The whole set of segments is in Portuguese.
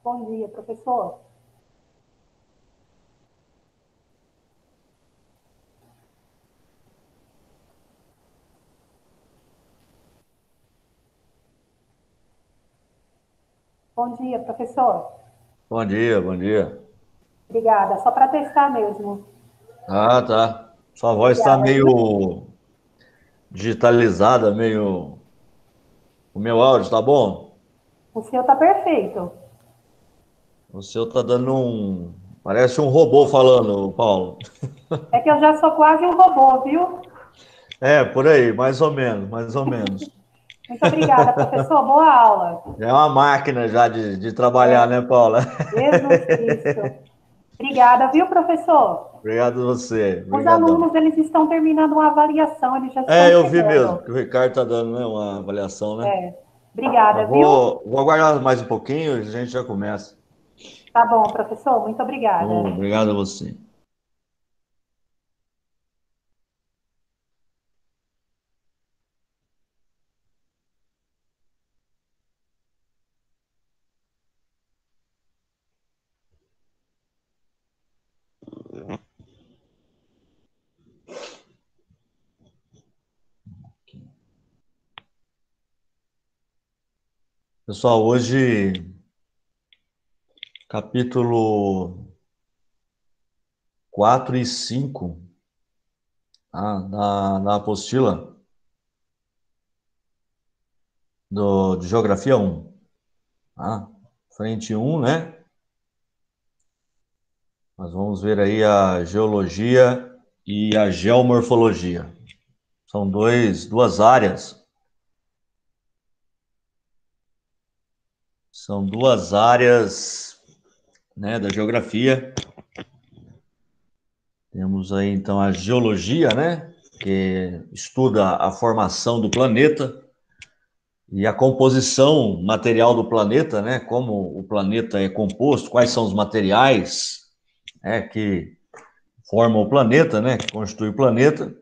Bom dia, professor. Bom dia, professor. Bom dia, bom dia. Obrigada. Só para testar mesmo. Ah, tá. Sua voz está Obrigada, viu? meio digitalizada, meio. O meu áudio tá bom? O seu tá perfeito. O seu tá dando um. Parece um robô falando, Paulo. É que eu já sou quase um robô, viu? É, por aí, mais ou menos, mais ou menos. Muito obrigada, professor. Boa aula. É uma máquina já de trabalhar, É, né, Paula? Jesus Cristo. Obrigada, viu, professor? Obrigado a você, Os obrigadão. alunos, eles estão terminando uma avaliação, eles já estão É, eu vi mesmo chegando. que o Ricardo tá dando, né, uma avaliação, né? É, obrigada, Mas viu? vou aguardar mais um pouquinho e a gente já começa. Tá bom, professor. Muito obrigada. Obrigado a você. Pessoal, hoje capítulo 4 e 5 da apostila de Geografia 1. Tá? Frente um, né? Nós vamos ver aí a geologia e a geomorfologia. São duas áreas. São duas áreas, né, da geografia. Temos aí então a geologia, né, que estuda a formação do planeta e a composição material do planeta, né, como o planeta é composto, quais são os materiais, né, que formam o planeta, né, que constitui o planeta.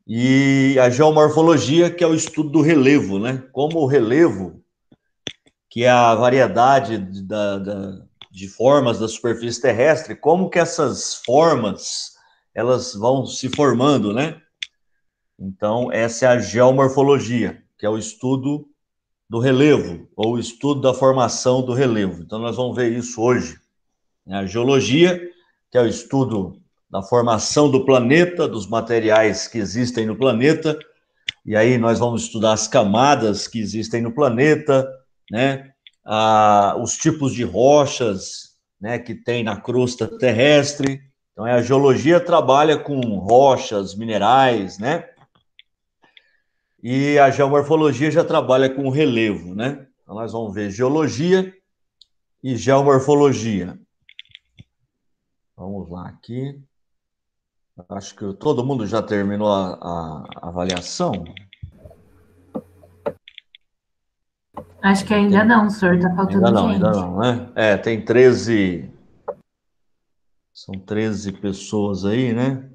E a geomorfologia, que é o estudo do relevo, né, como o relevo, que é a variedade de formas da superfície terrestre, como que essas formas elas vão se formando, né? Então, essa é a geomorfologia, que é o estudo do relevo, ou o estudo da formação do relevo. Então, nós vamos ver isso hoje. A geologia, que é o estudo da formação do planeta, dos materiais que existem no planeta, e aí nós vamos estudar as camadas que existem no planeta, né? Os tipos de rochas, né, que tem na crosta terrestre. Então, a geologia trabalha com rochas, minerais, né? E a geomorfologia já trabalha com o relevo, né? Então, nós vamos ver geologia e geomorfologia. Vamos lá aqui. Acho que todo mundo já terminou a avaliação. Acho que ainda não, senhor, tá faltando Ainda gente. não, né? É, tem 13. São 13 pessoas aí, né?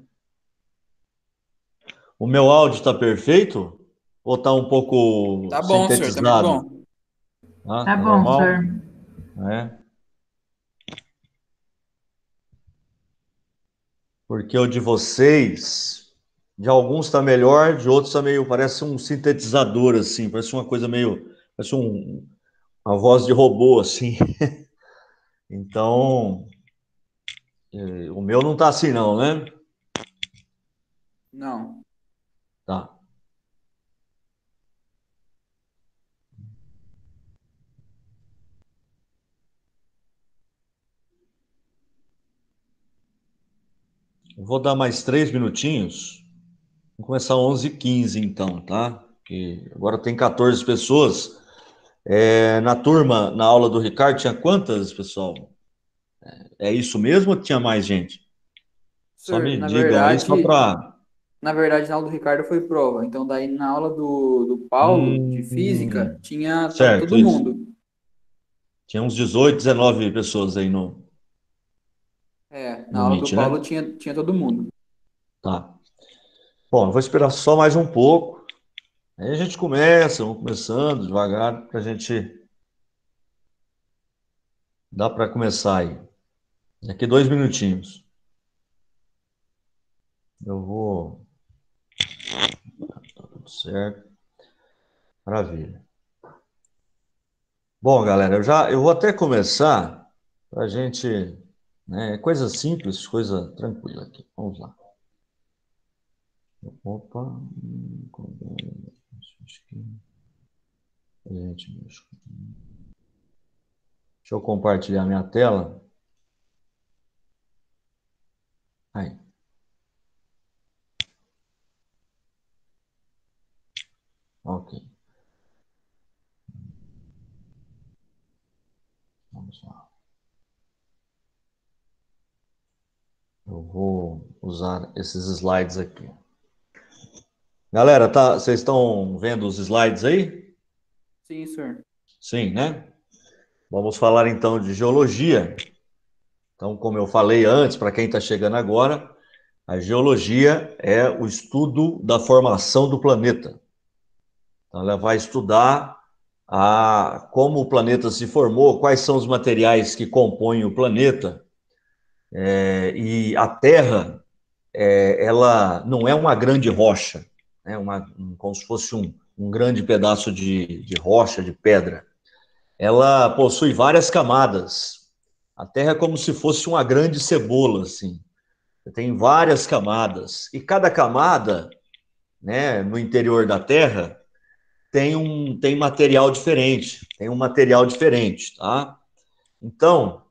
O meu áudio está perfeito? Ou está um pouco Tá bom, senhor, tá muito sintetizado? bom. Ah, Tá tá bom, normal? senhor. É. Porque o de vocês, de alguns está melhor, de outros está meio, parece um sintetizador, assim, parece uma coisa meio, parece uma voz de robô, assim. Então, o meu não está assim, não, né? Não. Tá. Eu vou dar mais 3 minutinhos. Vamos começar às 11h15, então, tá? Porque agora tem 14 pessoas. Na turma, na aula do Ricardo, tinha quantas, pessoal? É isso mesmo ou tinha mais gente? Só Senhor, me digam aí, só para. na verdade, na aula do Ricardo foi prova. Então, daí na aula do Paulo, de física, tava Certo, todo isso. mundo. Tinha uns 18, 19 pessoas aí É, na no aula do Meet, né? Paulo tinha todo mundo. Tá. Bom, eu vou esperar só mais um pouco. Aí a gente começa, vamos começando devagar, para a gente Dá para começar aí. Daqui 2 minutinhos. Eu vou... Tá tudo certo. Maravilha. Bom, galera, eu vou até começar para a gente, né, coisa simples, coisa tranquila aqui. Vamos lá. Opa. Deixa eu compartilhar minha tela. Aí. Ok. Vamos lá. Eu vou usar esses slides aqui. Galera, vocês estão vendo os slides aí? Sim, senhor. Sim, né? Vamos falar então de geologia. Então, como eu falei antes, para quem está chegando agora, a geologia é o estudo da formação do planeta. Então, ela vai estudar como o planeta se formou, quais são os materiais que compõem o planeta. E a Terra, ela não é uma grande rocha, né? Como se fosse um grande pedaço de rocha, de pedra. Ela possui várias camadas. A Terra é como se fosse uma grande cebola, assim. Tem várias camadas. E cada camada, né, no interior da Terra, tem material diferente. Tem um material diferente, tá? Então,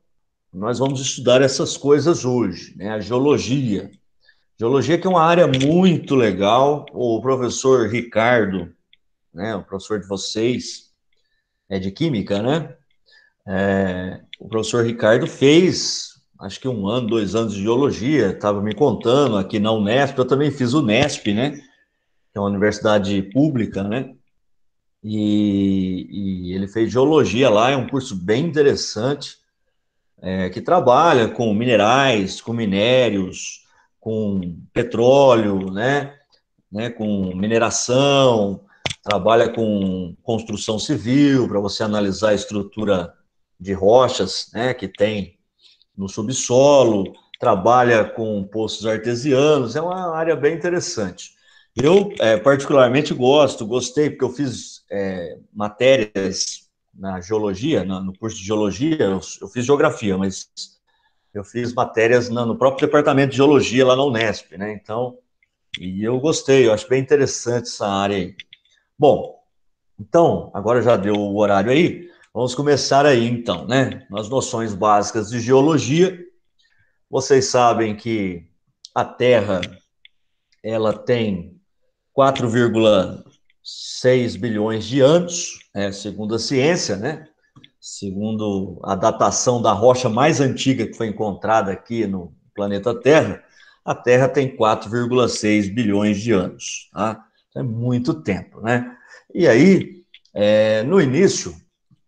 nós vamos estudar essas coisas hoje, né? A geologia. Geologia que é uma área muito legal. O professor Ricardo, né, o professor de vocês, é de Química, né? O professor Ricardo fez, acho que 1 ano, 2 anos de geologia, estava me contando aqui na Unesp, eu também fiz o Unesp, né? Que é uma universidade pública, né? E ele fez geologia lá, é um curso bem interessante, que trabalha com minerais, com minérios, com petróleo, né, com mineração, trabalha com construção civil, para você analisar a estrutura de rochas, né, que tem no subsolo, trabalha com poços artesianos, é uma área bem interessante. Eu, particularmente, gostei, porque eu fiz matérias na geologia, no curso de geologia, eu fiz geografia, mas eu fiz matérias no próprio departamento de geologia lá na Unesp, né? Então, e eu gostei, eu acho bem interessante essa área aí. Bom, então, agora já deu o horário aí, vamos começar aí, então, né? Nas noções básicas de geologia. Vocês sabem que a Terra, ela tem 4,6 bilhões de anos, segundo a ciência, né? Segundo a datação da rocha mais antiga que foi encontrada aqui no planeta Terra, a Terra tem 4,6 bilhões de anos, tá? É muito tempo, né? E aí, no início,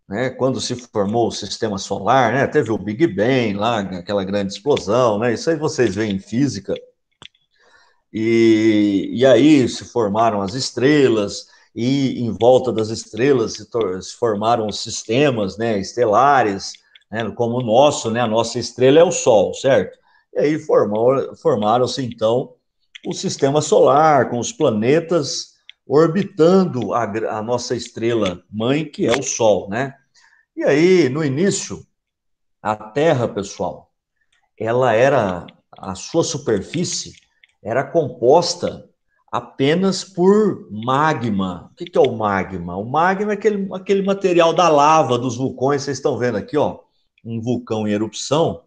né, quando se formou o sistema solar, né, teve o Big Bang lá, aquela grande explosão, né? Isso aí vocês veem em física. E aí se formaram as estrelas, e em volta das estrelas se formaram os sistemas, né, estelares, né, como o nosso, né, a nossa estrela é o Sol, certo? E aí formaram-se, então, o sistema solar, com os planetas orbitando a nossa estrela mãe, que é o Sol, né? E aí, no início, a Terra, pessoal, a sua superfície era composta apenas por magma. O que é o magma? O magma é aquele material da lava dos vulcões. Vocês estão vendo aqui, ó, um vulcão em erupção,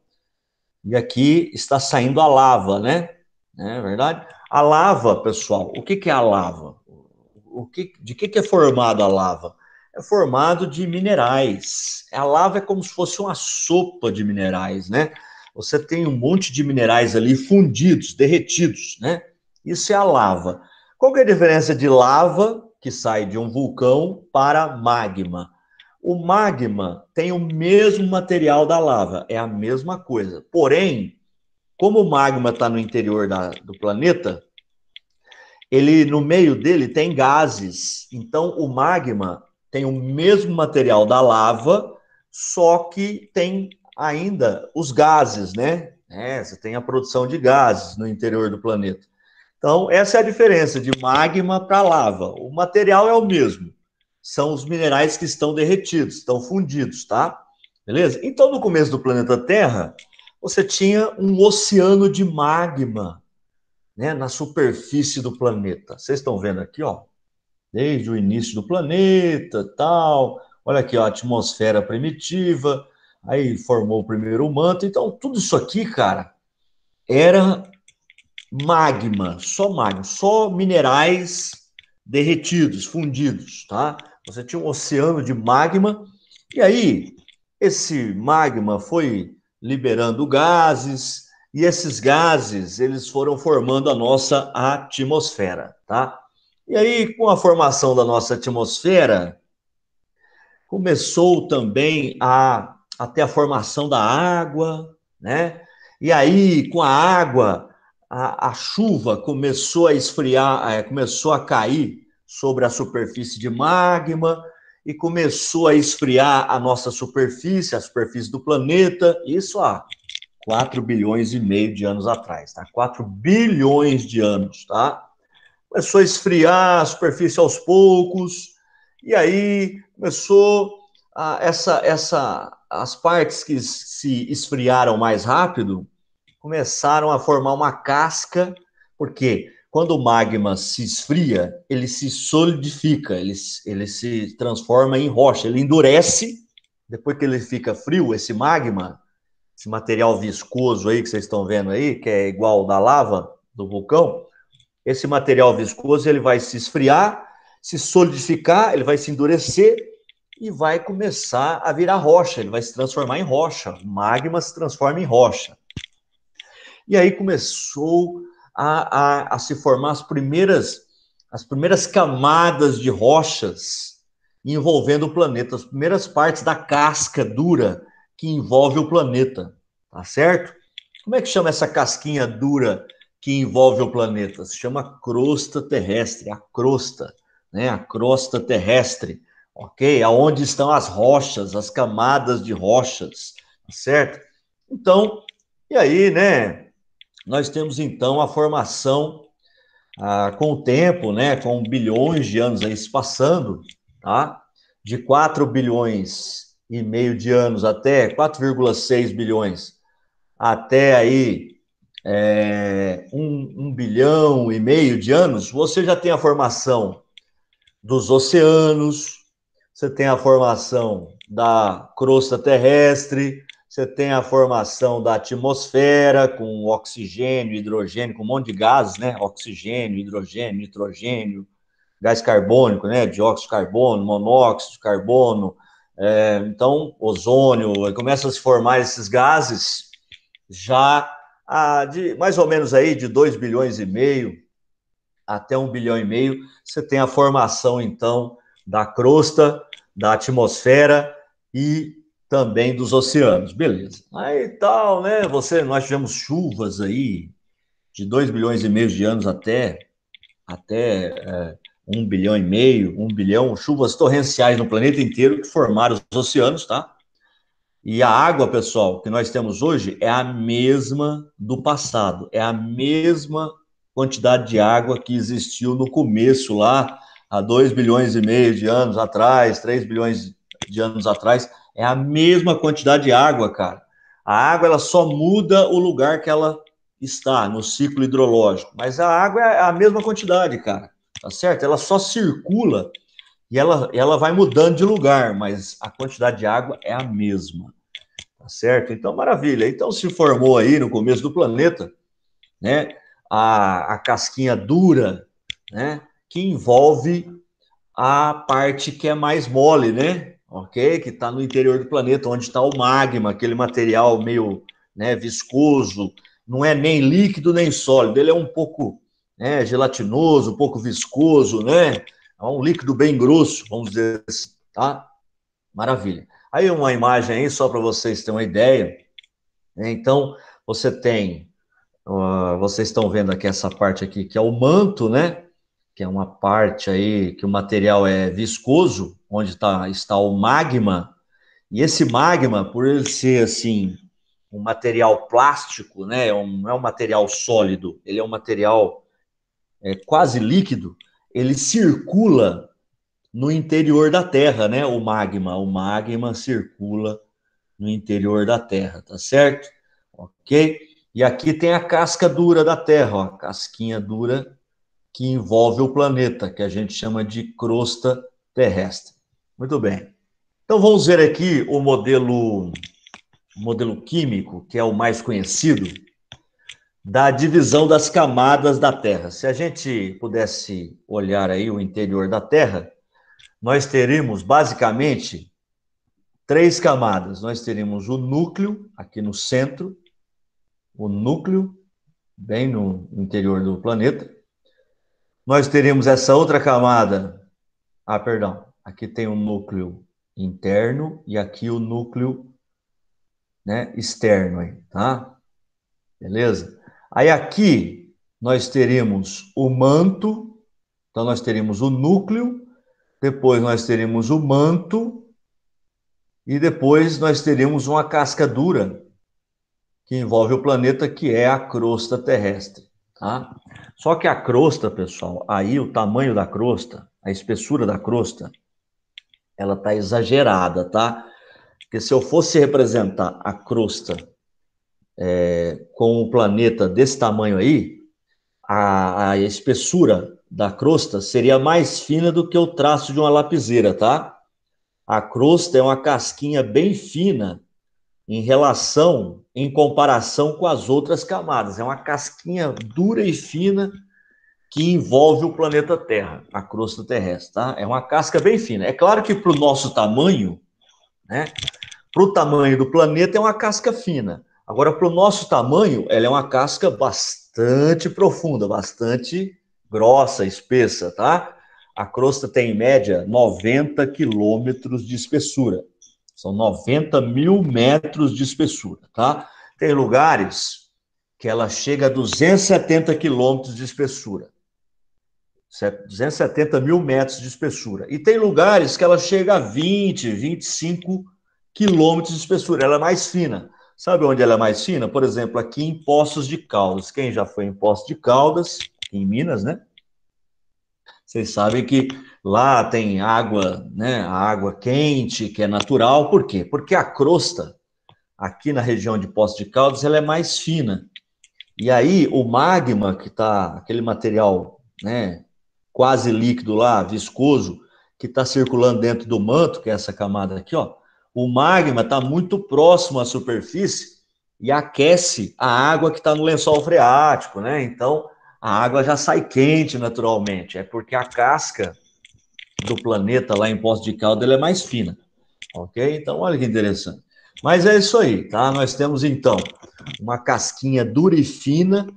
e aqui está saindo a lava, né? É verdade? A lava, pessoal, o que é a lava? De que é formada a lava? É formado de minerais. A lava é como se fosse uma sopa de minerais, né? Você tem um monte de minerais ali fundidos, derretidos, né? Isso é a lava. Qual que é a diferença de lava, que sai de um vulcão, para magma? O magma tem o mesmo material da lava, é a mesma coisa. Porém, como o magma está no interior do planeta, ele no meio dele tem gases. Então o magma tem o mesmo material da lava, só que tem ainda os gases, né? Você tem a produção de gases no interior do planeta. Então, essa é a diferença de magma para lava. O material é o mesmo. São os minerais que estão derretidos, estão fundidos, tá? Beleza? Então, no começo do planeta Terra, você tinha um oceano de magma, né, na superfície do planeta. Vocês estão vendo aqui, ó, desde o início do planeta, tal. Olha aqui, ó, a atmosfera primitiva, aí formou o primeiro manto. Então, tudo isso aqui, cara, era magma, só minerais derretidos, fundidos, tá? Você tinha um oceano de magma, e aí esse magma foi liberando gases, e esses gases, eles foram formando a nossa atmosfera, tá? E aí, com a formação da nossa atmosfera, começou também até a formação da água, né? E aí, com a água, a chuva começou a esfriar, começou a cair sobre a superfície de magma e começou a esfriar a nossa superfície, a superfície do planeta, isso há 4 bilhões e meio de anos atrás, tá? 4 bilhões de anos, tá? Começou a esfriar a superfície aos poucos, e aí começou as partes que se esfriaram mais rápido começaram a formar uma casca, porque quando o magma se esfria, ele se solidifica, ele se transforma em rocha, ele endurece, depois que ele fica frio, esse magma, esse material viscoso aí que vocês estão vendo aí, que é igual ao da lava do vulcão, esse material viscoso ele vai se esfriar, se solidificar, ele vai se endurecer e vai começar a virar rocha, ele vai se transformar em rocha, o magma se transforma em rocha. E aí começou a se formar as primeiras camadas de rochas envolvendo o planeta, as primeiras partes da casca dura que envolve o planeta, tá certo? Como é que chama essa casquinha dura que envolve o planeta? Se chama crosta terrestre, a crosta, né? A crosta terrestre, ok? Aonde estão as rochas, as camadas de rochas, tá certo? Então, e aí, né? Nós temos, então, a formação com o tempo, né, com bilhões de anos aí se passando, tá? De 4 bilhões e meio de anos até 4,6 bilhões, até aí 1 bilhão e meio de anos, você já tem a formação dos oceanos, você tem a formação da crosta terrestre, você tem a formação da atmosfera com oxigênio, hidrogênio, com um monte de gases, né? Oxigênio, hidrogênio, nitrogênio, gás carbônico, né? Dióxido de carbono, monóxido de carbono, então ozônio, começa a se formar esses gases já de mais ou menos aí de 2 bilhões e meio até 1 bilhão e meio, você tem a formação, então, da crosta, da atmosfera e também dos oceanos. Beleza. Aí tal, né? Nós tivemos chuvas aí de 2 bilhões e meio de anos até 1 bilhão e meio, 1 bilhão, chuvas torrenciais no planeta inteiro que formaram os oceanos, tá? E a água, pessoal, que nós temos hoje é a mesma do passado, é a mesma quantidade de água que existiu no começo lá, há 2 bilhões e meio de anos atrás, 3 bilhões de anos atrás, é a mesma quantidade de água, cara. A água, ela só muda o lugar que ela está no ciclo hidrológico, mas a água é a mesma quantidade, cara, tá certo? Ela só circula e ela vai mudando de lugar, mas a quantidade de água é a mesma, tá certo? Então, maravilha. Então, se formou aí no começo do planeta, né, a casquinha dura, né, que envolve a parte que é mais mole, né, ok? Que está no interior do planeta, onde está o magma, aquele material meio, né, viscoso, não é nem líquido nem sólido, ele é um pouco, né, gelatinoso, um pouco viscoso, né? É um líquido bem grosso, vamos dizer assim, tá? Maravilha. Aí uma imagem aí, só para vocês terem uma ideia, né? Então, vocês estão vendo aqui essa parte aqui, que é o manto, né? Que é uma parte aí que o material é viscoso, onde está o magma, E esse magma, por ele ser assim, um material plástico, né? Não é um material sólido, ele é um material quase líquido, ele circula no interior da Terra, né? O magma circula no interior da Terra, tá certo? Ok? E aqui tem a casca dura da Terra, ó, a casquinha dura que envolve o planeta, que a gente chama de crosta terrestre. Muito bem. Então vamos ver aqui o modelo químico, que é o mais conhecido, da divisão das camadas da Terra. Se a gente pudesse olhar aí o interior da Terra, nós teríamos basicamente 3 camadas. Nós teríamos o núcleo aqui no centro, o núcleo bem no interior do planeta. Nós teríamos essa outra camada, perdão, aqui tem o núcleo interno e aqui o núcleo, né, externo aí, tá? Beleza? Aí aqui nós teríamos o manto, então nós teríamos o núcleo, depois nós teríamos o manto e depois nós teríamos uma casca dura que envolve o planeta, que é a crosta terrestre, tá? Só que a crosta, pessoal, aí o tamanho da crosta, a espessura da crosta, ela tá exagerada, tá? Porque se eu fosse representar a crosta com o planeta desse tamanho aí, a espessura da crosta seria mais fina do que o traço de uma lapiseira, tá? A crosta é uma casquinha bem fina em comparação com as outras camadas. É uma casquinha dura e fina que envolve o planeta Terra, a crosta terrestre, tá? É uma casca bem fina. É claro que para o nosso tamanho, né? Para o tamanho do planeta é uma casca fina. Agora, para o nosso tamanho, ela é uma casca bastante profunda, bastante grossa, espessa, tá? A crosta tem, em média, 90 quilômetros de espessura. São 90 mil metros de espessura, tá? Tem lugares que ela chega a 270 quilômetros de espessura. 270 mil metros de espessura. E tem lugares que ela chega a 20, 25 quilômetros de espessura. Ela é mais fina. Sabe onde ela é mais fina? Por exemplo, aqui em Poços de Caldas. Quem já foi em Poços de Caldas, em Minas, né? Vocês sabem que lá tem água, né? A água quente, que é natural. Por quê? Porque a crosta, aqui na região de Poços de Caldas, ela é mais fina. E aí, o magma, que está, aquele material, né? Quase líquido lá, viscoso, que está circulando dentro do manto, que é essa camada aqui, ó. O magma está muito próximo à superfície e aquece a água que está no lençol freático, né? Então, a água já sai quente naturalmente. É porque a casca do planeta lá em Poços de Caldas ela é mais fina, ok? Então, olha que interessante. Mas é isso aí, tá? Nós temos, então, uma casquinha dura e fina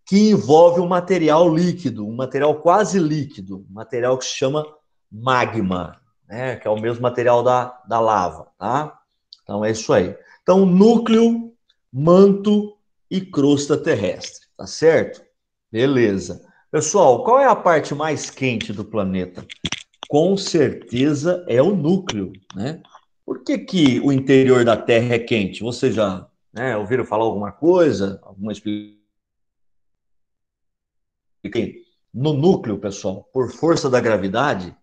que envolve um material líquido, um material quase líquido, um material que se chama magma, né? Que é o mesmo material da lava, tá? Então é isso aí. Então, núcleo, manto e crosta terrestre, tá certo? Beleza. Pessoal, qual é a parte mais quente do planeta? Com certeza é o núcleo, né? Por que que o interior da Terra é quente? Vocês já, né, ouviram falar alguma coisa? Alguma explicação? No núcleo, pessoal, por força da gravidade,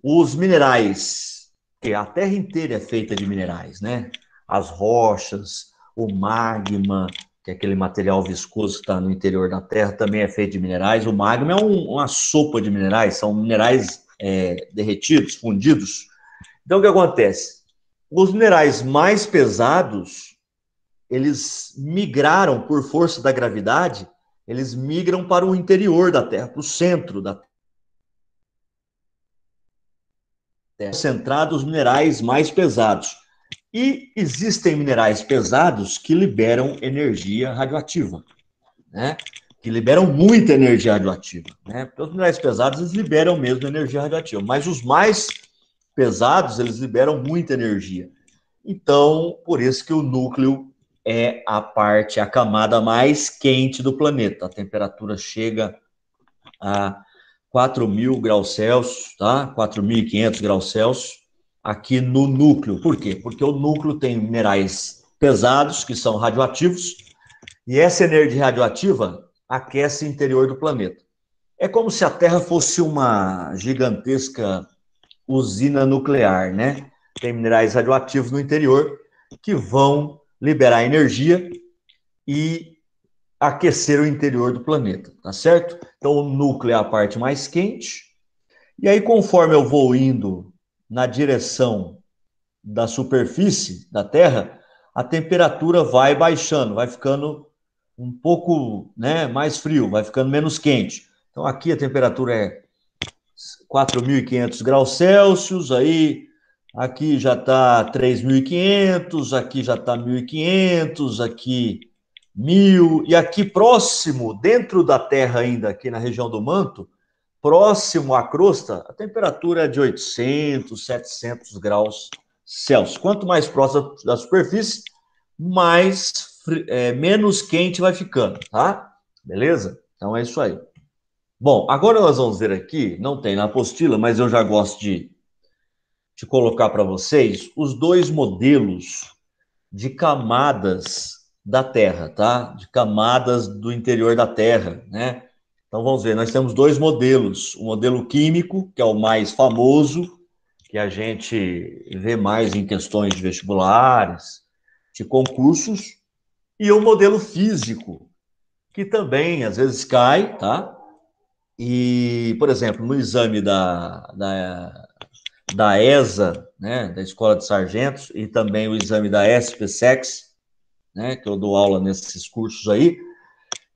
os minerais, que a Terra inteira é feita de minerais, né? As rochas, o magma, que é aquele material viscoso que está no interior da Terra, também é feito de minerais. O magma é uma sopa de minerais, são minerais derretidos, fundidos. Então, o que acontece? Os minerais mais pesados, eles migraram por força da gravidade, eles migram para o interior da Terra, para o centro da Terra, concentrados os minerais mais pesados. E existem minerais pesados que liberam energia radioativa, né? Que liberam muita energia radioativa, né? Porque os minerais pesados, eles liberam mesmo energia radioativa, mas os mais pesados, eles liberam muita energia. Então, por isso que o núcleo é a camada mais quente do planeta. A temperatura chega a 4.000 graus Celsius, tá? 4.500 graus Celsius. aqui no núcleo. Por quê? Porque o núcleo tem minerais pesados, que são radioativos, e essa energia radioativa aquece o interior do planeta. É como se a Terra fosse uma gigantesca usina nuclear, né? Tem minerais radioativos no interior que vão liberar energia e aquecer o interior do planeta, tá certo? Então, o núcleo é a parte mais quente, e aí, conforme eu vou indo na direção da superfície da Terra, a temperatura vai baixando, vai ficando um pouco, né, mais frio, vai ficando menos quente. Então, aqui a temperatura é 4.500 graus Celsius, aí aqui já está 3.500, aqui já está 1.500, aqui 1.000, e aqui próximo, dentro da Terra ainda, aqui na região do manto, próximo à crosta, a temperatura é de 800, 700 graus Celsius. Quanto mais próximo da superfície, menos quente vai ficando, tá? Beleza? Então é isso aí. Bom, agora nós vamos ver aqui, não tem na apostila, mas eu já gosto de colocar para vocês os dois modelos de camadas da Terra, tá? De camadas do interior da Terra, né? Então vamos ver, nós temos dois modelos, o modelo químico, que é o mais famoso, que a gente vê mais em questões de vestibulares, de concursos, e o modelo físico, que também às vezes cai, tá? E, por exemplo, no exame da ESA, né, da Escola de Sargentos, e também o exame da SPSEX, né, que eu dou aula nesses cursos aí,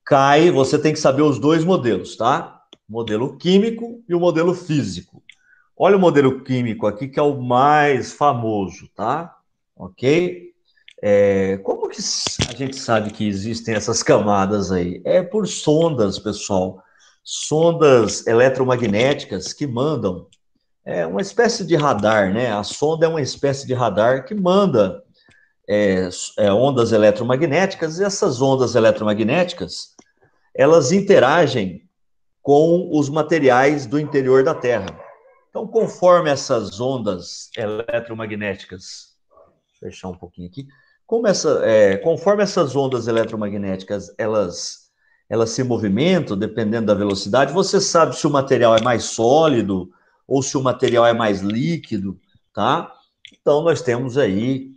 cai, você tem que saber os dois modelos, tá? O modelo químico e o modelo físico. Olha o modelo químico aqui, que é o mais famoso, tá? Ok? Como que a gente sabe que existem essas camadas aí? É por sondas, pessoal. Sondas eletromagnéticas que mandam. É uma espécie de radar, né? A sonda é uma espécie de radar que manda ondas eletromagnéticas, e essas ondas eletromagnéticas, elas interagem com os materiais do interior da Terra. Então, conforme essas ondas eletromagnéticas, vou fechar um pouquinho aqui, conforme essas ondas eletromagnéticas, elas se movimentam, dependendo da velocidade, você sabe se o material é mais sólido ou se o material é mais líquido, tá? Então, nós temos aí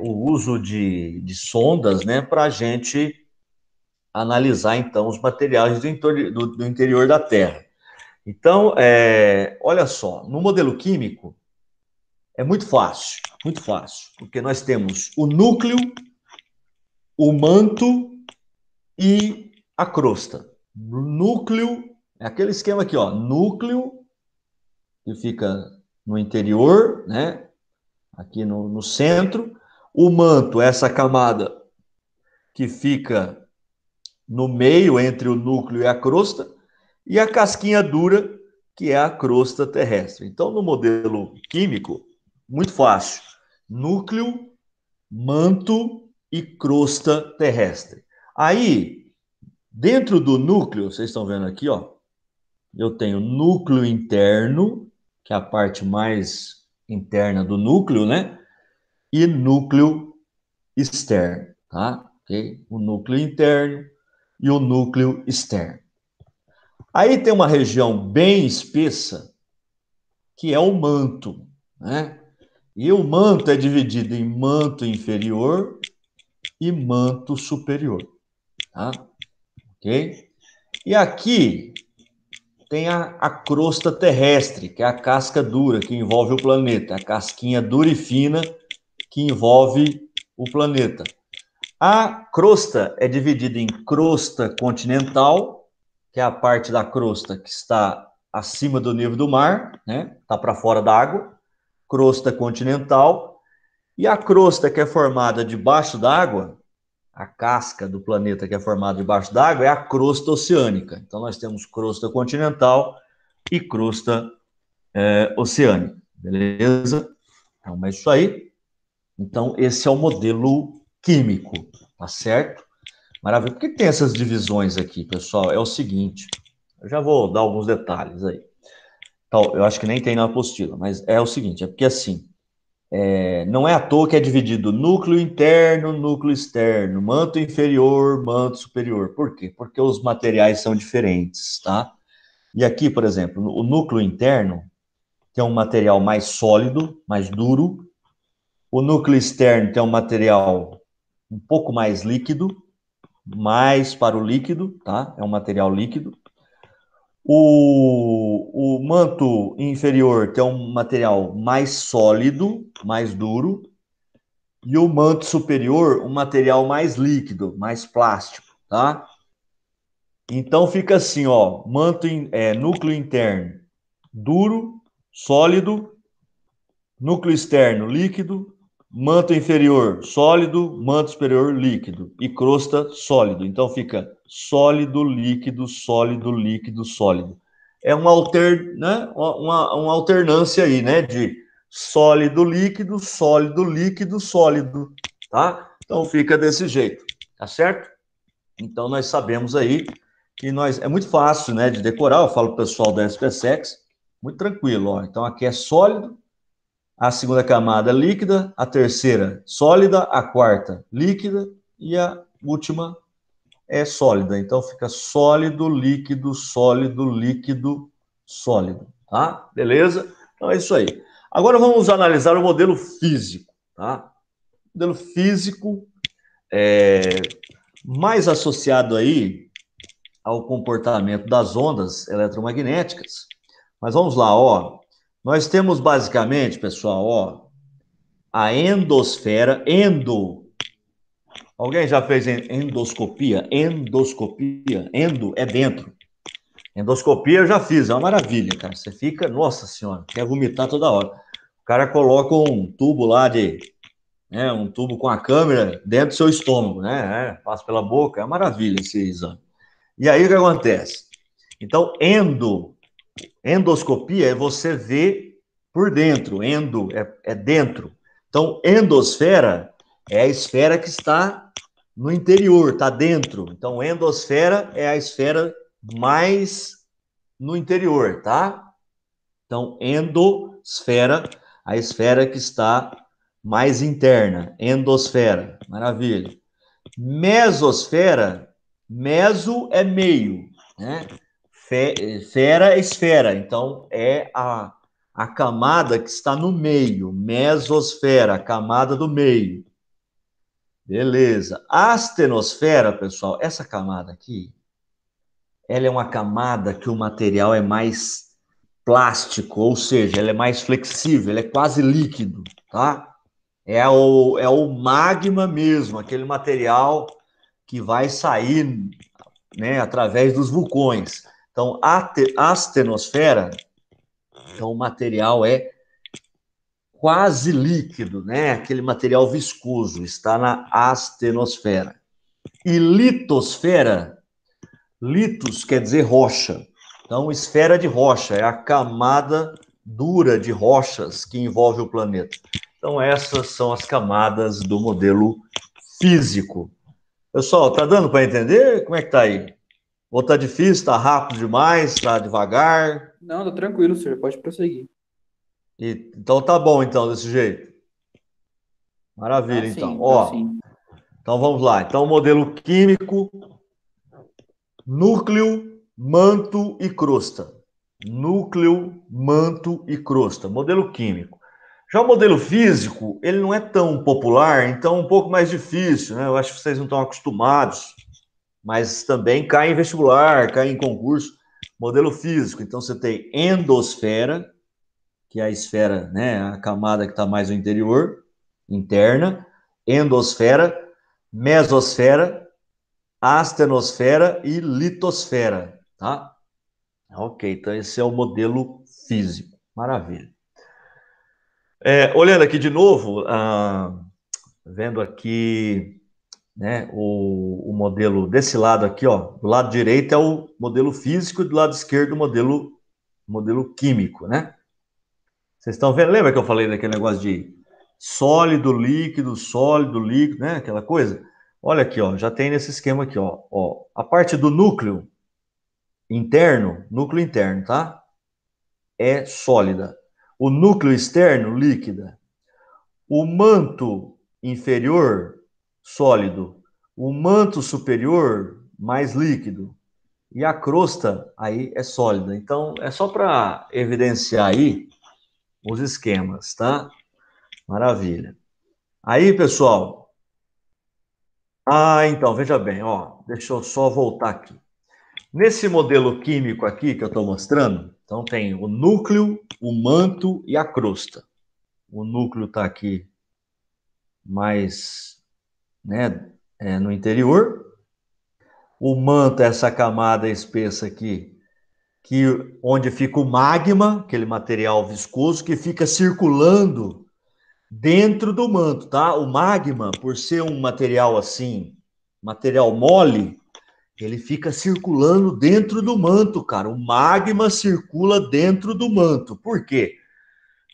o uso de sondas, né, para a gente analisar, então, os materiais do interior da Terra. Então, olha só, no modelo químico, é muito fácil, porque nós temos o núcleo, o manto e a crosta. O núcleo é aquele esquema aqui, ó, núcleo, que fica no interior, né, aqui no centro. O manto é essa camada que fica no meio, entre o núcleo e a crosta, e a casquinha dura, que é a crosta terrestre. Então, no modelo químico, muito fácil. Núcleo, manto e crosta terrestre. Aí, dentro do núcleo, vocês estão vendo aqui, ó, eu tenho núcleo interno, que é a parte mais interna do núcleo, né? E núcleo externo, tá? Okay? O núcleo interno e o núcleo externo. Aí tem uma região bem espessa, que é o manto, né? E o manto é dividido em manto inferior e manto superior, tá? Ok? E aqui tem a crosta terrestre, que é a casca dura, que envolve o planeta, a casquinha dura e fina, que envolve o planeta. A crosta é dividida em crosta continental, que é a parte da crosta que está acima do nível do mar, né? Está para fora da água. Crosta continental. E a crosta que é formada debaixo d'água, a casca do planeta que é formada debaixo d'água, é a crosta oceânica. Então, nós temos crosta continental e crosta oceânica. Beleza? Então, é isso aí. Então, esse é o modelo químico, tá certo? Maravilha. Por que tem essas divisões aqui, pessoal? É o seguinte, eu já vou dar alguns detalhes aí. Eu acho que nem tem na apostila, mas é o seguinte, é porque assim, não é à toa que é dividido núcleo interno, núcleo externo, manto inferior, manto superior. Por quê? Porque os materiais são diferentes, tá? E aqui, por exemplo, o núcleo interno tem um material mais sólido, mais duro. O núcleo externo tem um material um pouco mais líquido, mais para o líquido, tá? É um material líquido. O manto inferior tem um material mais sólido, mais duro. E o manto superior, um material mais líquido, mais plástico, tá? Então fica assim, ó, núcleo interno duro, sólido, núcleo externo líquido, manto inferior sólido, manto superior líquido e crosta sólido. Então fica sólido, líquido, sólido, líquido, sólido. É uma alternância aí, né, de sólido, líquido, sólido, líquido, sólido, tá? Então fica desse jeito, tá certo? Então nós sabemos aí que é muito fácil, né, de decorar. Eu falo pro pessoal da SPSEX, muito tranquilo, ó. Então aqui é sólido, a segunda camada líquida, a terceira sólida, a quarta líquida e a última é sólida. Então fica sólido, líquido, sólido, líquido, sólido, tá? Beleza? Então é isso aí. Agora vamos analisar o modelo físico, tá? O modelo físico é mais associado aí ao comportamento das ondas eletromagnéticas. Mas vamos lá, ó. Nós temos basicamente, pessoal, ó, a endosfera, Alguém já fez endoscopia? Endoscopia. Endo é dentro. Endoscopia eu já fiz, é uma maravilha, cara. Você fica, nossa senhora, quer vomitar toda hora. O cara coloca um tubo lá um tubo com a câmera dentro do seu estômago, né? Passa pela boca, é uma maravilha esse exame. E aí o que acontece? Então, endoscopia é você ver por dentro, é dentro. Então, endosfera é a esfera que está no interior, está dentro. Então, endosfera é a esfera mais no interior, tá? Então, endosfera, a esfera que está mais interna, endosfera, maravilha. Mesosfera, meso é meio, né? Fera é esfera, então é a camada que está no meio, mesosfera, a camada do meio. Beleza. Astenosfera, pessoal, essa camada aqui, ela é uma camada que o material é mais plástico, ou seja, ela é mais flexível, ela é quase líquido, tá? É o magma mesmo, aquele material que vai sair, né, através dos vulcões. Então, a astenosfera, então o material é quase líquido, né? Aquele material viscoso está na astenosfera. E litosfera, litos quer dizer rocha. Então, esfera de rocha é a camada dura de rochas que envolve o planeta. Então, essas são as camadas do modelo físico. Pessoal, tá dando para entender? Como é que tá aí? Ou tá difícil, tá rápido demais, tá devagar? Não, tá tranquilo, senhor. Pode prosseguir. Então tá bom, então, desse jeito. Maravilha, Tá então. sim, tá Ó, sim. então vamos lá. Então, modelo químico, núcleo, manto e crosta. Núcleo, manto e crosta. Modelo químico. Já o modelo físico, ele não é tão popular, então é um pouco mais difícil, né? Eu acho que vocês não estão acostumados, mas também cai em vestibular, cai em concurso. Modelo físico, então você tem endosfera, que é a esfera, né, a camada que está mais no interior, interna, endosfera, mesosfera, astenosfera e litosfera, tá? Ok, então esse é o modelo físico. Maravilha. Olhando aqui de novo, vendo aqui, né, o modelo desse lado aqui, ó, do lado direito é o modelo físico e do lado esquerdo o modelo químico, né? Vocês estão vendo? Lembra que eu falei daquele negócio de sólido, líquido, né? Aquela coisa? Olha aqui, ó, já tem nesse esquema aqui, ó, a parte do núcleo interno, tá? é sólida. O núcleo externo, líquida. O manto inferior, sólido. O manto superior, mais líquido. E a crosta, aí, é sólida. Então, é só para evidenciar aí os esquemas, tá? Maravilha. Aí, pessoal. Então, veja bem, ó. Deixa eu só voltar aqui. Nesse modelo químico aqui que eu estou mostrando, então tem o núcleo, o manto e a crosta. O núcleo está aqui mais, né, no interior. O manto é essa camada espessa aqui, onde fica o magma, aquele material viscoso que fica circulando dentro do manto, tá? O magma, por ser um material assim, material mole, ele fica circulando dentro do manto, cara. O magma circula dentro do manto. Por quê?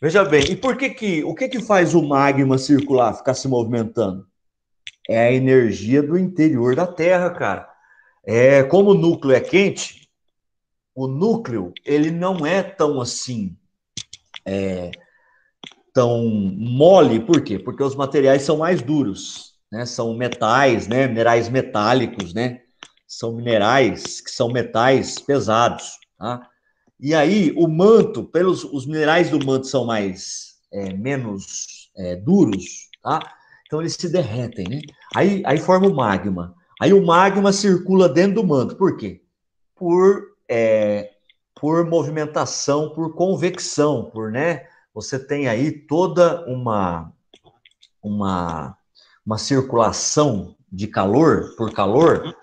Veja bem, e o que faz o magma circular, ficar se movimentando? É a energia do interior da Terra, cara. Como o núcleo é quente, o núcleo, ele não é tão assim, tão mole. Por quê? Porque os materiais são mais duros, né? São metais, né? Minerais metálicos, né? São minerais que são metais pesados, tá? E aí, o manto, os minerais do manto são menos duros, tá? Então, eles se derretem, né? Aí forma o magma. Aí o magma circula dentro do manto. Por quê? Por movimentação, por convecção, né? Você tem aí toda uma circulação de calor, por calor.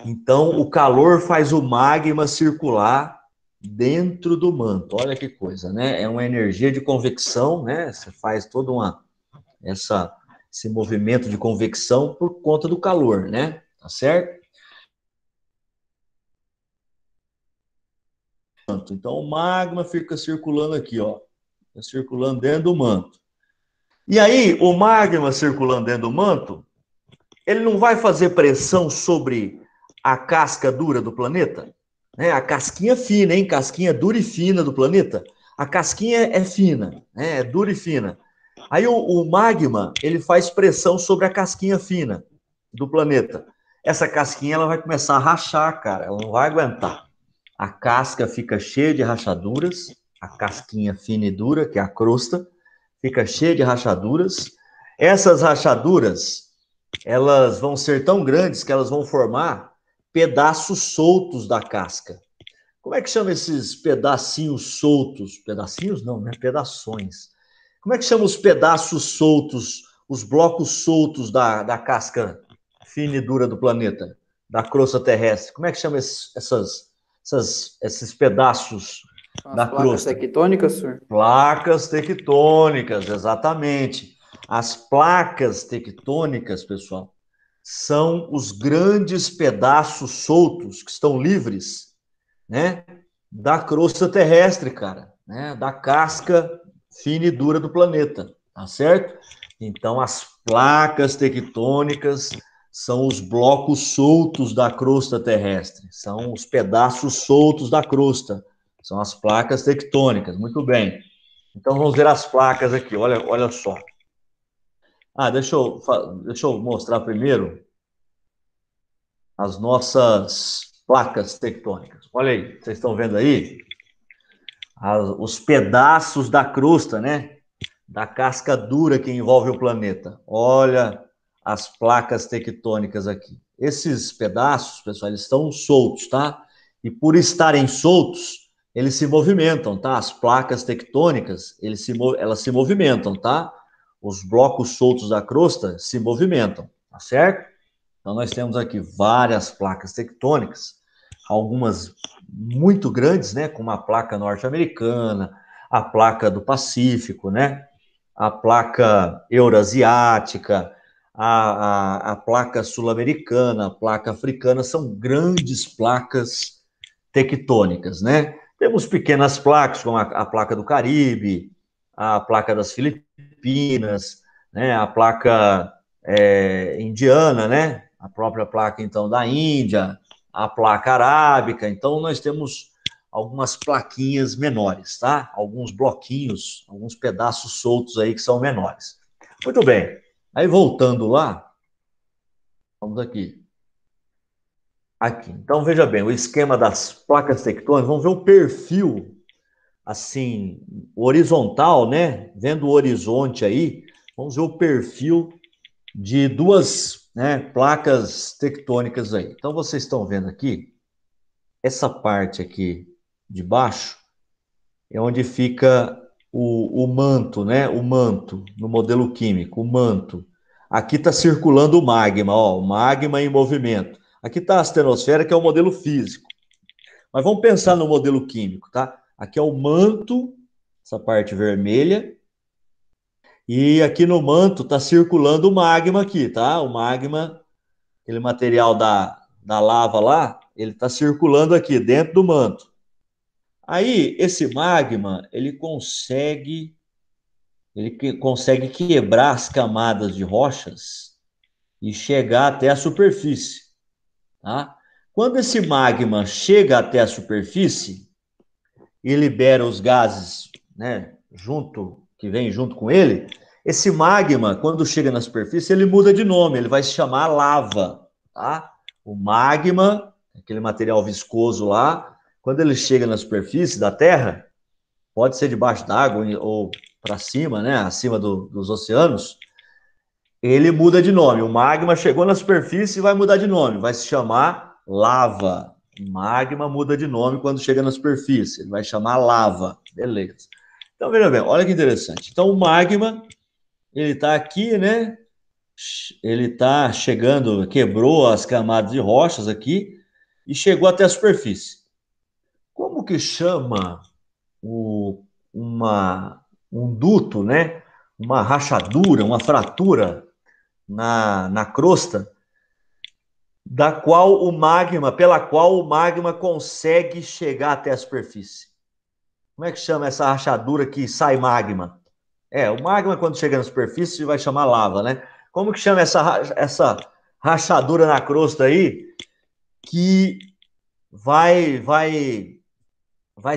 Então, o calor faz o magma circular dentro do manto. Olha que coisa, né? É uma energia de convecção, né? Você faz todo esse movimento de convecção por conta do calor, né? Tá certo? Então, o magma fica circulando aqui, ó. Fica circulando dentro do manto. E aí, o magma circulando dentro do manto, ele não vai fazer pressão sobre a casca dura do planeta? Né? A casquinha fina, hein? Casquinha dura e fina do planeta. A casquinha é fina, né? É dura e fina. Aí o magma, ele faz pressão sobre a casquinha fina do planeta. Essa casquinha, ela vai começar a rachar, cara. Ela não vai aguentar. A casca fica cheia de rachaduras. A casquinha fina e dura, que é a crosta, fica cheia de rachaduras. Essas rachaduras, elas vão ser tão grandes que elas vão formar pedaços soltos da casca. Como é que chama esses pedacinhos soltos? Pedacinhos não, né? Pedações. Como é que chama os pedaços soltos, os blocos soltos da casca fina e dura do planeta, da crosta terrestre? Como é que chama esses pedaços da crosta? Placas tectônicas, senhor? Placas tectônicas, exatamente. As placas tectônicas, pessoal, são os grandes pedaços soltos que estão livres, né, da crosta terrestre, cara, né, da casca fina e dura do planeta, tá certo? Então, as placas tectônicas são os blocos soltos da crosta terrestre, são os pedaços soltos da crosta, são as placas tectônicas. Muito bem. Então, vamos ver as placas aqui, olha só. Deixa eu mostrar primeiro as nossas placas tectônicas. Olha aí, vocês estão vendo aí? Os pedaços da crosta, né? Da casca dura que envolve o planeta. Olha as placas tectônicas aqui. Esses pedaços, pessoal, eles estão soltos, tá? E por estarem soltos, eles se movimentam, tá? As placas tectônicas, elas se movimentam, tá? Os blocos soltos da crosta se movimentam, tá certo? Então, nós temos aqui várias placas tectônicas, algumas muito grandes, né? Como a placa norte-americana, a placa do Pacífico, né? A placa eurasiática, a placa sul-americana, a placa africana, são grandes placas tectônicas, né? Temos pequenas placas, como a placa do Caribe, a placa das Filipinas, né? A placa indiana, né? A própria placa, então, da Índia, a placa arábica. Então, nós temos algumas plaquinhas menores, tá? Alguns bloquinhos, alguns pedaços soltos aí que são menores. Muito bem. Aí, voltando lá, vamos aqui. Aqui. Então, veja bem, o esquema das placas tectônicas, vamos ver o perfil, assim, horizontal, né? Vendo o horizonte aí, vamos ver o perfil de duas, né, placas tectônicas aí. Então, vocês estão vendo aqui, essa parte aqui de baixo é onde fica o manto, né? O manto, no modelo químico, o manto. Aqui está circulando o magma, ó, o magma em movimento. Aqui está a astenosfera, que é o modelo físico. Mas vamos pensar no modelo químico, tá? Aqui é o manto, essa parte vermelha, e aqui no manto está circulando o magma aqui, tá? O magma, aquele material da lava lá, ele está circulando aqui dentro do manto. Aí, esse magma, ele consegue quebrar as camadas de rochas e chegar até a superfície, tá? Quando esse magma chega até a superfície e libera os gases, né, que vem junto com ele, esse magma, quando chega na superfície, ele muda de nome, ele vai se chamar lava, tá? O magma, aquele material viscoso lá, quando ele chega na superfície da Terra, pode ser debaixo d'água ou para cima, né, acima dos oceanos, ele muda de nome. O magma chegou na superfície e vai mudar de nome, vai se chamar lava. O magma muda de nome quando chega na superfície, ele vai chamar lava. Beleza. Então, veja bem, olha que interessante. Então, o magma, ele está aqui, né? Ele está chegando, quebrou as camadas de rochas aqui e chegou até a superfície. Como que chama um duto, né? Uma rachadura, uma fratura na crosta, pela qual o magma consegue chegar até a superfície? Como é que chama essa rachadura que sai magma? O magma, quando chega na superfície, vai chamar lava, né? Como que chama essa rachadura na crosta aí que vai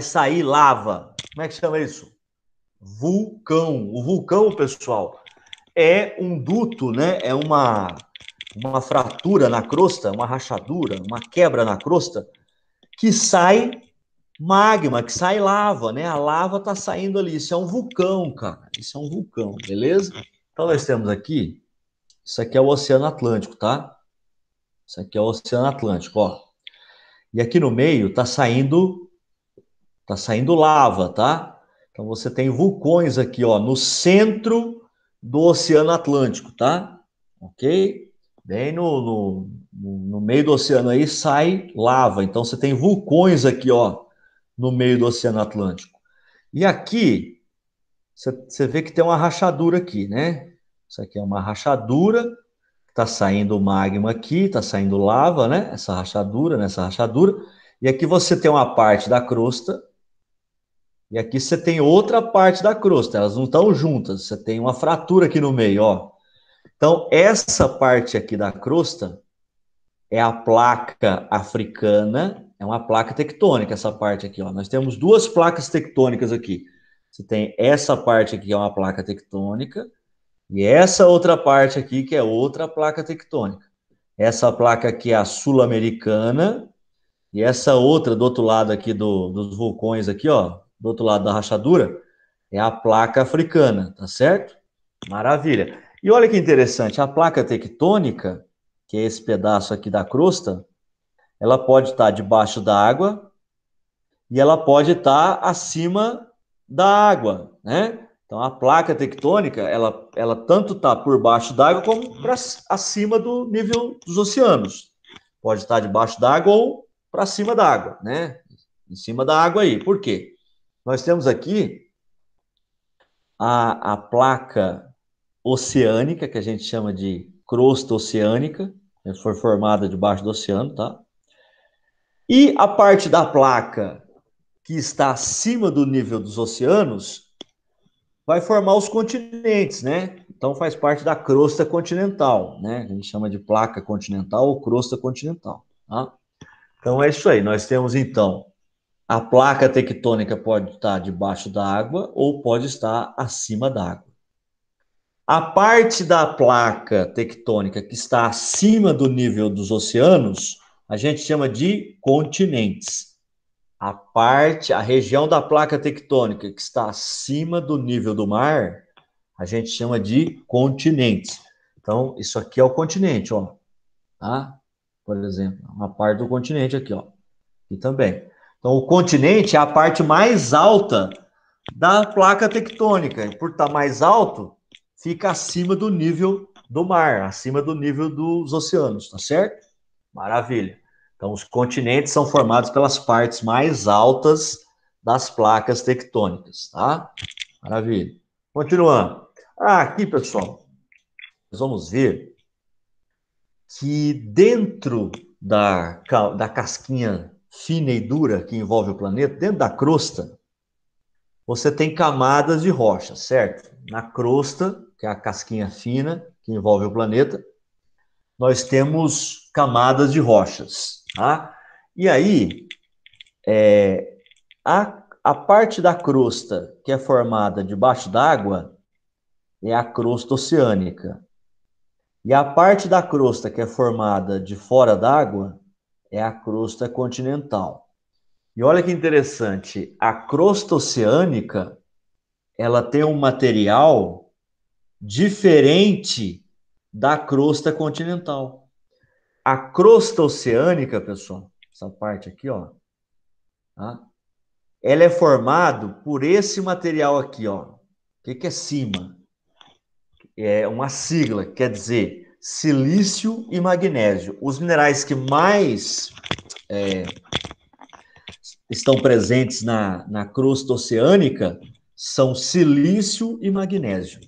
sair lava? Como é que chama isso? Vulcão. O vulcão, pessoal, é um duto, né? É uma fratura na crosta, uma rachadura, uma quebra na crosta, que sai magma, que sai lava, né? A lava está saindo ali. Isso é um vulcão, cara. Isso é um vulcão, beleza? Então, nós temos aqui, isso aqui é o Oceano Atlântico, tá? Isso aqui é o Oceano Atlântico, ó. E aqui no meio tá saindo lava, tá? Então, você tem vulcões aqui, ó, no centro do Oceano Atlântico, tá? Ok? Bem no meio do oceano aí sai lava. Então, você tem vulcões aqui, ó, no meio do Oceano Atlântico. E aqui, você vê que tem uma rachadura aqui, né? Isso aqui é uma rachadura, tá saindo magma aqui, tá saindo lava, né? Essa rachadura, nessa rachadura. E aqui você tem uma parte da crosta, e aqui você tem outra parte da crosta. Elas não estão juntas, você tem uma fratura aqui no meio, ó. Então, essa parte aqui da crosta é a placa africana, é uma placa tectônica, essa parte aqui, ó. Nós temos duas placas tectônicas aqui. Você tem essa parte aqui, que é uma placa tectônica, e essa outra parte aqui, que é outra placa tectônica. Essa placa aqui é a sul-americana, e essa outra do outro lado aqui dos vulcões aqui, ó, do outro lado da rachadura, é a placa africana, tá certo? Maravilha. E olha que interessante, a placa tectônica, que é esse pedaço aqui da crosta, ela pode estar debaixo da água e ela pode estar acima da água, né? Então, a placa tectônica, ela tanto está por baixo d'água como acima do nível dos oceanos. Pode estar debaixo d'água ou para cima da água, né? Em cima da água aí. Por quê? Nós temos aqui a placa oceânica, que a gente chama de crosta oceânica, que foi formada debaixo do oceano, tá? E a parte da placa que está acima do nível dos oceanos vai formar os continentes, né? Então faz parte da crosta continental, né? A gente chama de placa continental ou crosta continental, tá? Então é isso aí. Nós temos então a placa tectônica pode estar debaixo da água ou pode estar acima da água. A parte da placa tectônica que está acima do nível dos oceanos, a gente chama de continentes. A região da placa tectônica que está acima do nível do mar, a gente chama de continentes. Então, isso aqui é o continente, ó. Tá? Por exemplo, uma parte do continente aqui, ó. E também. Então, o continente é a parte mais alta da placa tectônica. E por estar mais alto, fica acima do nível do mar, acima do nível dos oceanos, tá certo? Maravilha. Então, os continentes são formados pelas partes mais altas das placas tectônicas, tá? Maravilha. Continuando. Aqui, pessoal, nós vamos ver que dentro da casquinha fina e dura que envolve o planeta, dentro da crosta, você tem camadas de rocha, certo? Na crosta, que é a casquinha fina que envolve o planeta, nós temos camadas de rochas, tá? E aí, a parte da crosta que é formada debaixo d'água é a crosta oceânica. E a parte da crosta que é formada de fora d'água é a crosta continental. E olha que interessante, a crosta oceânica, ela tem um material diferente da crosta continental. A crosta oceânica, pessoal, essa parte aqui, ó, tá? Ela é formada por esse material aqui, ó. O que é cima? É uma sigla, quer dizer silício e magnésio. Os minerais que mais estão presentes na crosta oceânica são silício e magnésio.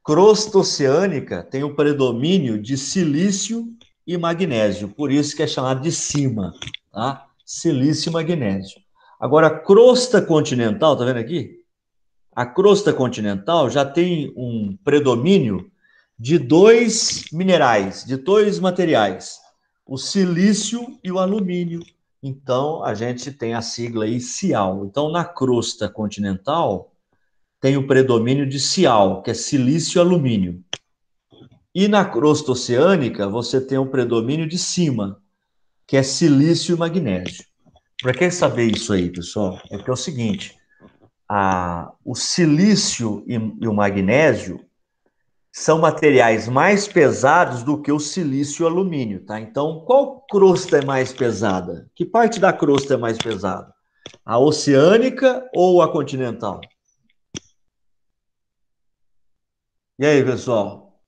Crosta oceânica tem o predomínio de silício e magnésio, por isso que é chamado de cima, tá? Silício e magnésio. Agora, a crosta continental, tá vendo aqui? A crosta continental já tem um predomínio de dois minerais, de dois materiais, o silício e o alumínio. Então, a gente tem a sigla aí Cial. Então, na crosta continental, tem o predomínio de Cial, que é silício e alumínio. E na crosta oceânica, você tem o predomínio de Cima, que é silício e magnésio. Para que saber isso aí, pessoal? É que é o seguinte, o silício e o magnésio são materiais mais pesados do que o silício e o alumínio, tá? Então, qual crosta é mais pesada? Que parte da crosta é mais pesada? A oceânica ou a continental? E aí, pessoal?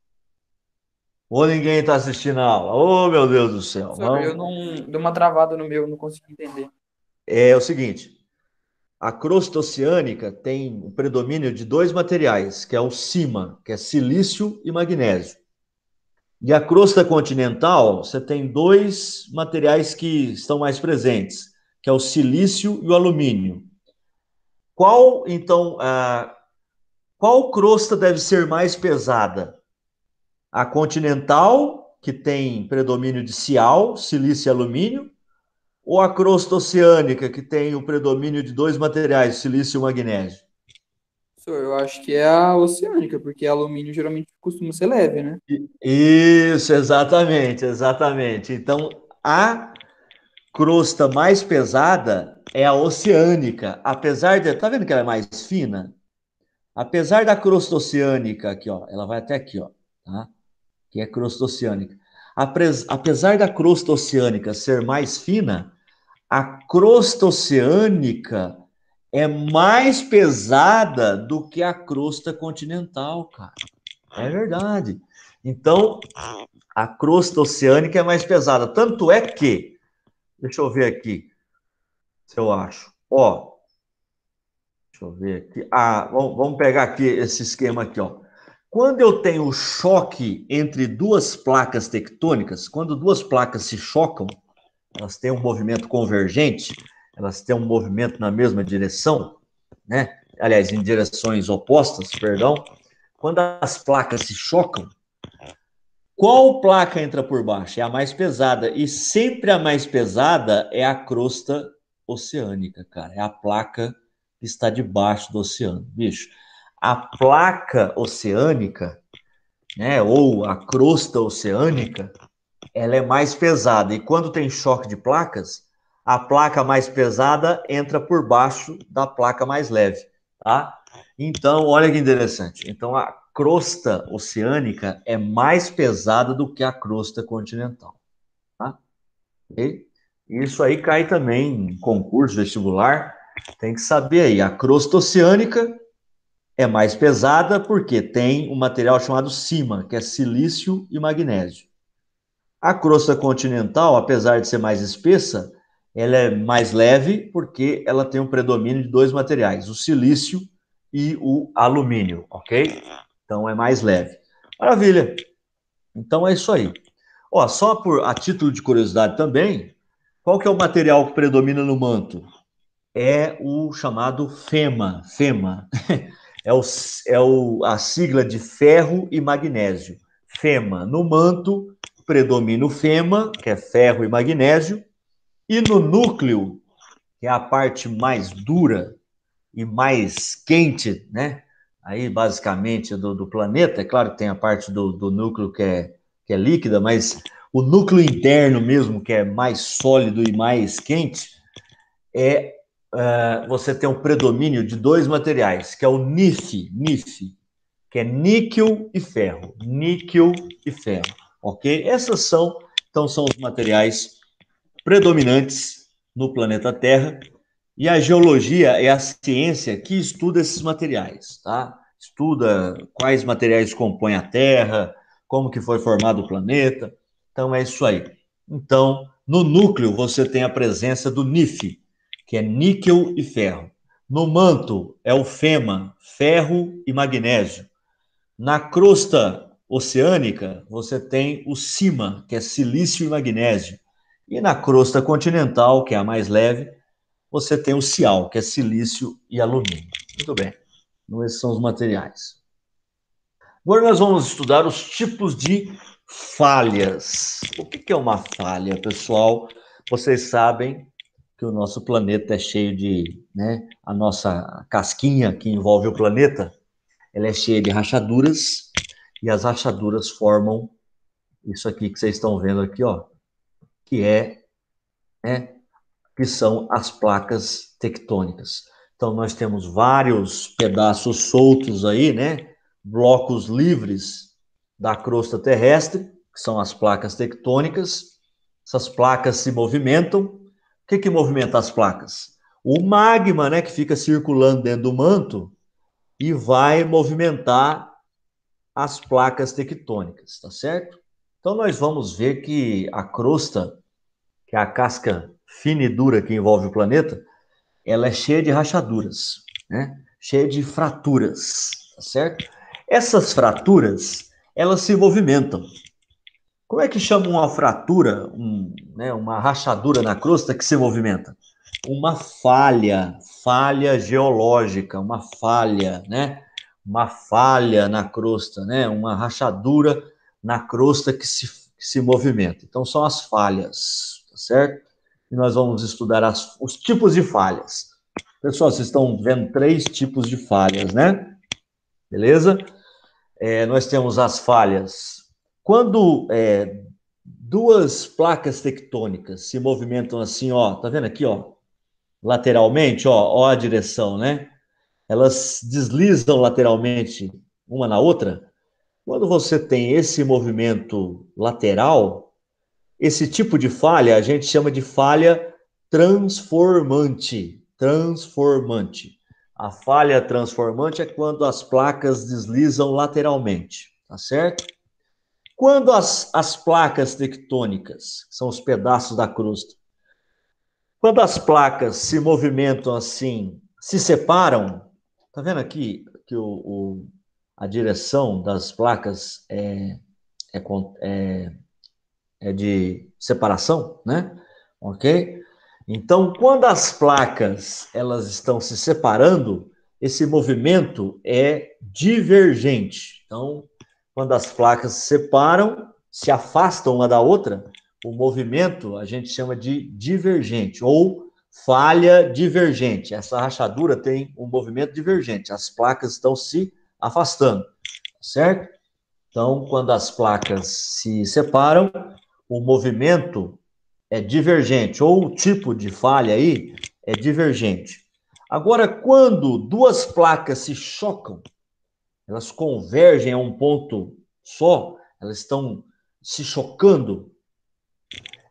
Ou ninguém está assistindo a aula? Oh, meu Deus do céu. Eu não dei uma travada no meu, não consegui entender. É o seguinte, a crosta oceânica tem o predomínio de dois materiais, que é o cima, que é silício e magnésio. E a crosta continental, você tem dois materiais que estão mais presentes, que é o silício e o alumínio. Qual crosta deve ser mais pesada? A continental, que tem predomínio de Cial, silício e alumínio, ou a crosta oceânica, que tem o predomínio de dois materiais, silício e magnésio? Eu acho que é a oceânica, porque alumínio geralmente costuma ser leve, né? Isso, exatamente, exatamente. Então, a crosta mais pesada é a oceânica, apesar de... Tá vendo que ela é mais fina? Apesar da crosta oceânica, aqui, ó, ela vai até aqui, ó, tá? Que é crosta oceânica. Apesar da crosta oceânica ser mais fina, a crosta oceânica é mais pesada do que a crosta continental, cara. É verdade. Então, a crosta oceânica é mais pesada. Tanto é que, deixa eu ver aqui, se eu acho. Ó, deixa eu ver aqui. Vamos pegar aqui esse esquema aqui, ó. Quando eu tenho choque entre duas placas tectônicas, quando duas placas se chocam, elas têm um movimento convergente, elas têm um movimento na mesma direção, né? Aliás, em direções opostas, perdão. Quando as placas se chocam, qual placa entra por baixo? É a mais pesada. E sempre a mais pesada é a crosta oceânica, cara. É a placa que está debaixo do oceano. Bicho, a placa oceânica, né, ou a crosta oceânica, ela é mais pesada. E quando tem choque de placas, a placa mais pesada entra por baixo da placa mais leve, tá? Então, olha que interessante. Então, a crosta oceânica é mais pesada do que a crosta continental, tá? E isso aí cai também em concurso vestibular. Tem que saber aí, a crosta oceânica é mais pesada porque tem um material chamado cima, que é silício e magnésio. A crosta continental, apesar de ser mais espessa, ela é mais leve porque ela tem um predomínio de dois materiais, o silício e o alumínio, ok? Então é mais leve. Maravilha. Então é isso aí. Ó, só a título de curiosidade também, qual que é o material que predomina no manto? É o chamado FEMA. FEMA a sigla de ferro e magnésio. FEMA. No manto, predomina o FEMA, que é ferro e magnésio, e no núcleo, que é a parte mais dura e mais quente, né? Aí, basicamente, do planeta. É claro que tem a parte do núcleo que é líquida, mas o núcleo interno mesmo, que é mais sólido e mais quente, você tem um predomínio de dois materiais, que é o NiF, que é níquel e ferro. Níquel e ferro, ok? Então, são os materiais predominantes no planeta Terra. E a geologia é a ciência que estuda esses materiais, tá? Estuda quais materiais compõem a Terra, como que foi formado o planeta. Então, é isso aí. Então, no núcleo, você tem a presença do NiF, que é níquel e ferro. No manto, é o FEMA, ferro e magnésio. Na crosta oceânica, você tem o CIMA, que é silício e magnésio. E na crosta continental, que é a mais leve, você tem o Cial, que é silício e alumínio. Muito bem. Então, esses são os materiais. Agora nós vamos estudar os tipos de falhas. O que é uma falha, pessoal? Vocês sabem que o nosso planeta é cheio de, né, a nossa casquinha que envolve o planeta, ela é cheia de rachaduras, e as rachaduras formam isso aqui que vocês estão vendo aqui, ó, que né, que são as placas tectônicas. Então, nós temos vários pedaços soltos aí, né? Blocos livres da crosta terrestre, que são as placas tectônicas. Essas placas se movimentam. O que movimenta as placas? O magma, né, que fica circulando dentro do manto e vai movimentar as placas tectônicas, tá certo? Então, nós vamos ver que a crosta, que é a casca fina e dura que envolve o planeta, ela é cheia de rachaduras, né? Cheia de fraturas, tá certo? Essas fraturas, elas se movimentam. Como é que chama uma fratura, né, uma rachadura na crosta que se movimenta? Uma falha geológica, uma falha, né? Uma falha na crosta, né? Uma rachadura na crosta que se movimenta. Então, são as falhas, tá certo? E nós vamos estudar os tipos de falhas. Pessoal, vocês estão vendo 3 tipos de falhas, né? Beleza? Nós temos as falhas. Quando duas placas tectônicas se movimentam assim, ó, tá vendo aqui, ó, lateralmente, ó a direção, né? Elas deslizam lateralmente uma na outra. Quando você tem esse movimento lateral, esse tipo de falha a gente chama de falha transformante. Transformante. A falha transformante é quando as placas deslizam lateralmente, tá certo? Quando as placas tectônicas, que são os pedaços da crosta, quando as placas se movimentam assim, se separam, tá vendo aqui que a direção das placas é de separação, né? Ok? Então, quando as placas elas estão se separando, esse movimento é divergente. Então, quando as placas se separam, se afastam uma da outra, o movimento a gente chama de divergente ou falha divergente. Essa rachadura tem um movimento divergente. As placas estão se afastando, certo? Então, quando as placas se separam, o movimento é divergente, ou o tipo de falha aí é divergente. Agora, quando duas placas se chocam, elas convergem a um ponto só, elas estão se chocando,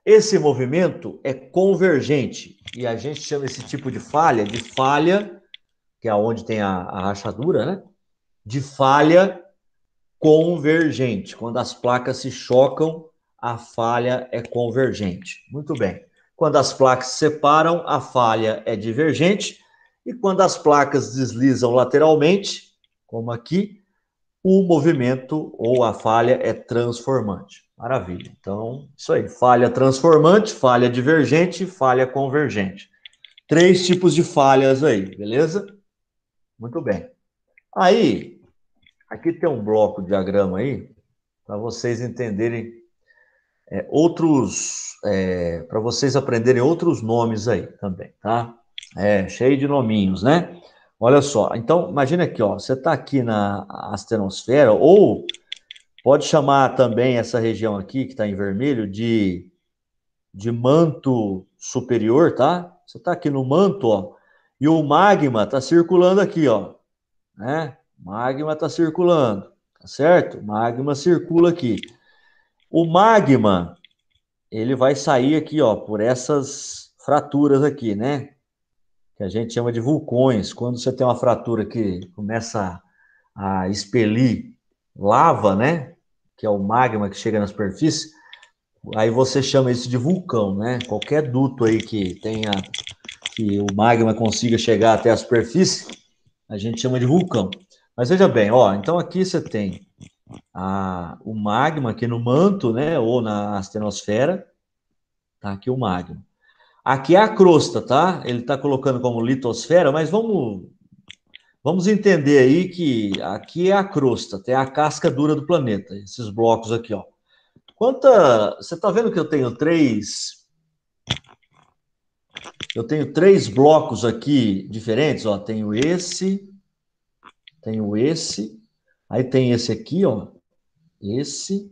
esse movimento é convergente. E a gente chama esse tipo de falha, que é onde tem a rachadura, né? De falha convergente. Quando as placas se chocam, a falha é convergente. Muito bem. Quando as placas se separam, a falha é divergente. E quando as placas deslizam lateralmente, como aqui, o movimento ou a falha é transformante. Maravilha. Então, isso aí. Falha transformante, falha divergente, falha convergente. 3 tipos de falhas aí, beleza? Muito bem. Aí, aqui tem um bloco de diagrama aí, para vocês entenderem para vocês aprenderem outros nomes aí também, tá? Cheio de nominhos, né? Olha só, então, imagina aqui, ó, você está aqui na astenosfera, ou pode chamar também essa região aqui, que está em vermelho, de manto superior, tá? Você está aqui no manto, ó, e o magma está circulando aqui, ó, né? Magma está circulando, tá certo? Magma circula aqui. O magma, ele vai sair aqui, ó, por essas fraturas aqui, né? Que a gente chama de vulcões. Quando você tem uma fratura que começa a expelir lava, né? Que é o magma que chega na superfície, aí você chama isso de vulcão, né? Qualquer duto aí que tenha, que o magma consiga chegar até a superfície, a gente chama de vulcão. Mas veja bem, ó, então aqui você tem o magma aqui no manto, né? Ou na astenosfera, tá aqui o magma. Aqui é a crosta, tá? Ele está colocando como litosfera, mas vamos entender aí que aqui é a crosta, tem a casca dura do planeta, esses blocos aqui, ó. Você está vendo que eu tenho três blocos aqui diferentes, ó. Tenho esse, aí tem esse aqui, ó, esse,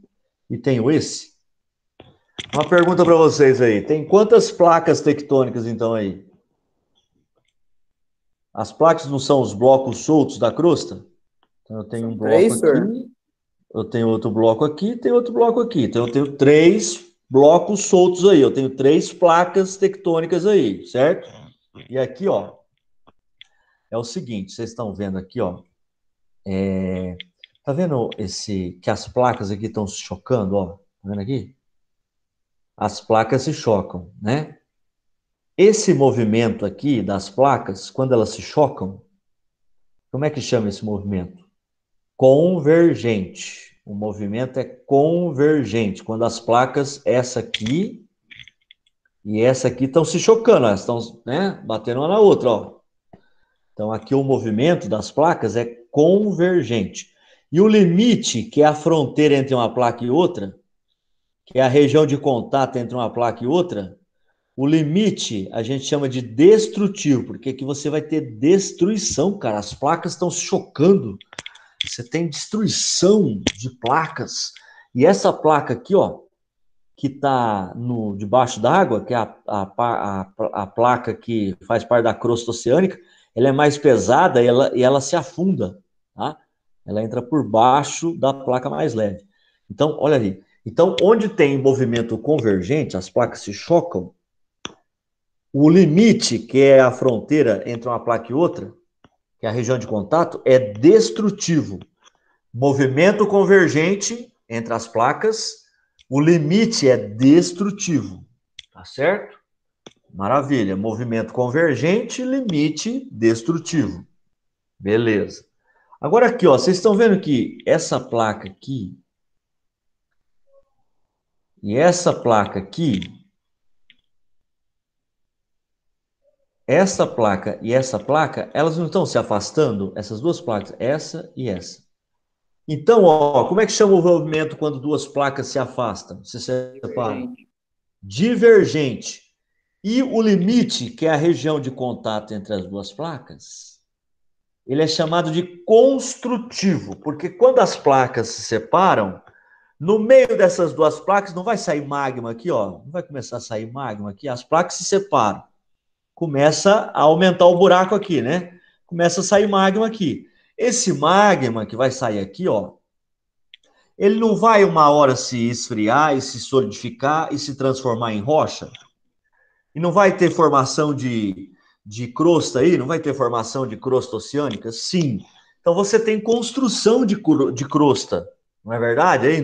e tenho esse. Uma pergunta para vocês aí, tem quantas placas tectônicas então aí? As placas não são os blocos soltos da crosta? Então eu tenho um bloco aqui, eu tenho outro bloco aqui, tem outro bloco aqui. Então eu tenho 3 blocos soltos aí, eu tenho 3 placas tectônicas aí, certo? E aqui, ó, é o seguinte, vocês estão vendo aqui, ó, tá vendo que as placas aqui estão se chocando, ó? Tá vendo aqui? As placas se chocam, né? Esse movimento aqui das placas, quando elas se chocam, como é que chama esse movimento? Convergente. O movimento é convergente. Quando as placas, essa aqui e essa aqui estão se chocando, elas estão, né, batendo uma na outra, ó. Então aqui o movimento das placas é convergente. E o limite, que é a fronteira entre uma placa e outra, que é a região de contato entre uma placa e outra, o limite a gente chama de destrutivo, porque aqui você vai ter destruição, cara. As placas estão se chocando. Você tem destruição de placas. E essa placa aqui, ó, que está debaixo d'água, que é a placa que faz parte da crosta oceânica, ela é mais pesada e ela se afunda, tá? Ela entra por baixo da placa mais leve. Então, olha ali. Então, onde tem movimento convergente, as placas se chocam, o limite, que é a fronteira entre uma placa e outra, que é a região de contato, é destrutivo. Movimento convergente entre as placas, o limite é destrutivo, tá certo? Maravilha. Movimento convergente, limite destrutivo. Beleza. Agora aqui, ó, vocês estão vendo que essa placa aqui e essa placa aqui, essa placa e essa placa, elas não estão se afastando, essas duas placas, essa e essa. Então, ó, como é que chama o movimento quando duas placas se afastam? Se separam? Divergente. E o limite, que é a região de contato entre as duas placas, ele é chamado de construtivo, porque quando as placas se separam, no meio dessas duas placas não vai sair magma aqui, ó, não vai começar a sair magma aqui, as placas se separam. Começa a aumentar o buraco aqui, né? Começa a sair magma aqui. Esse magma que vai sair aqui, ó, ele não vai uma hora se esfriar e se solidificar e se transformar em rocha? E não vai ter formação de crosta aí? Não vai ter formação de crosta oceânica? Sim. Então você tem construção de crosta, não é verdade? Aí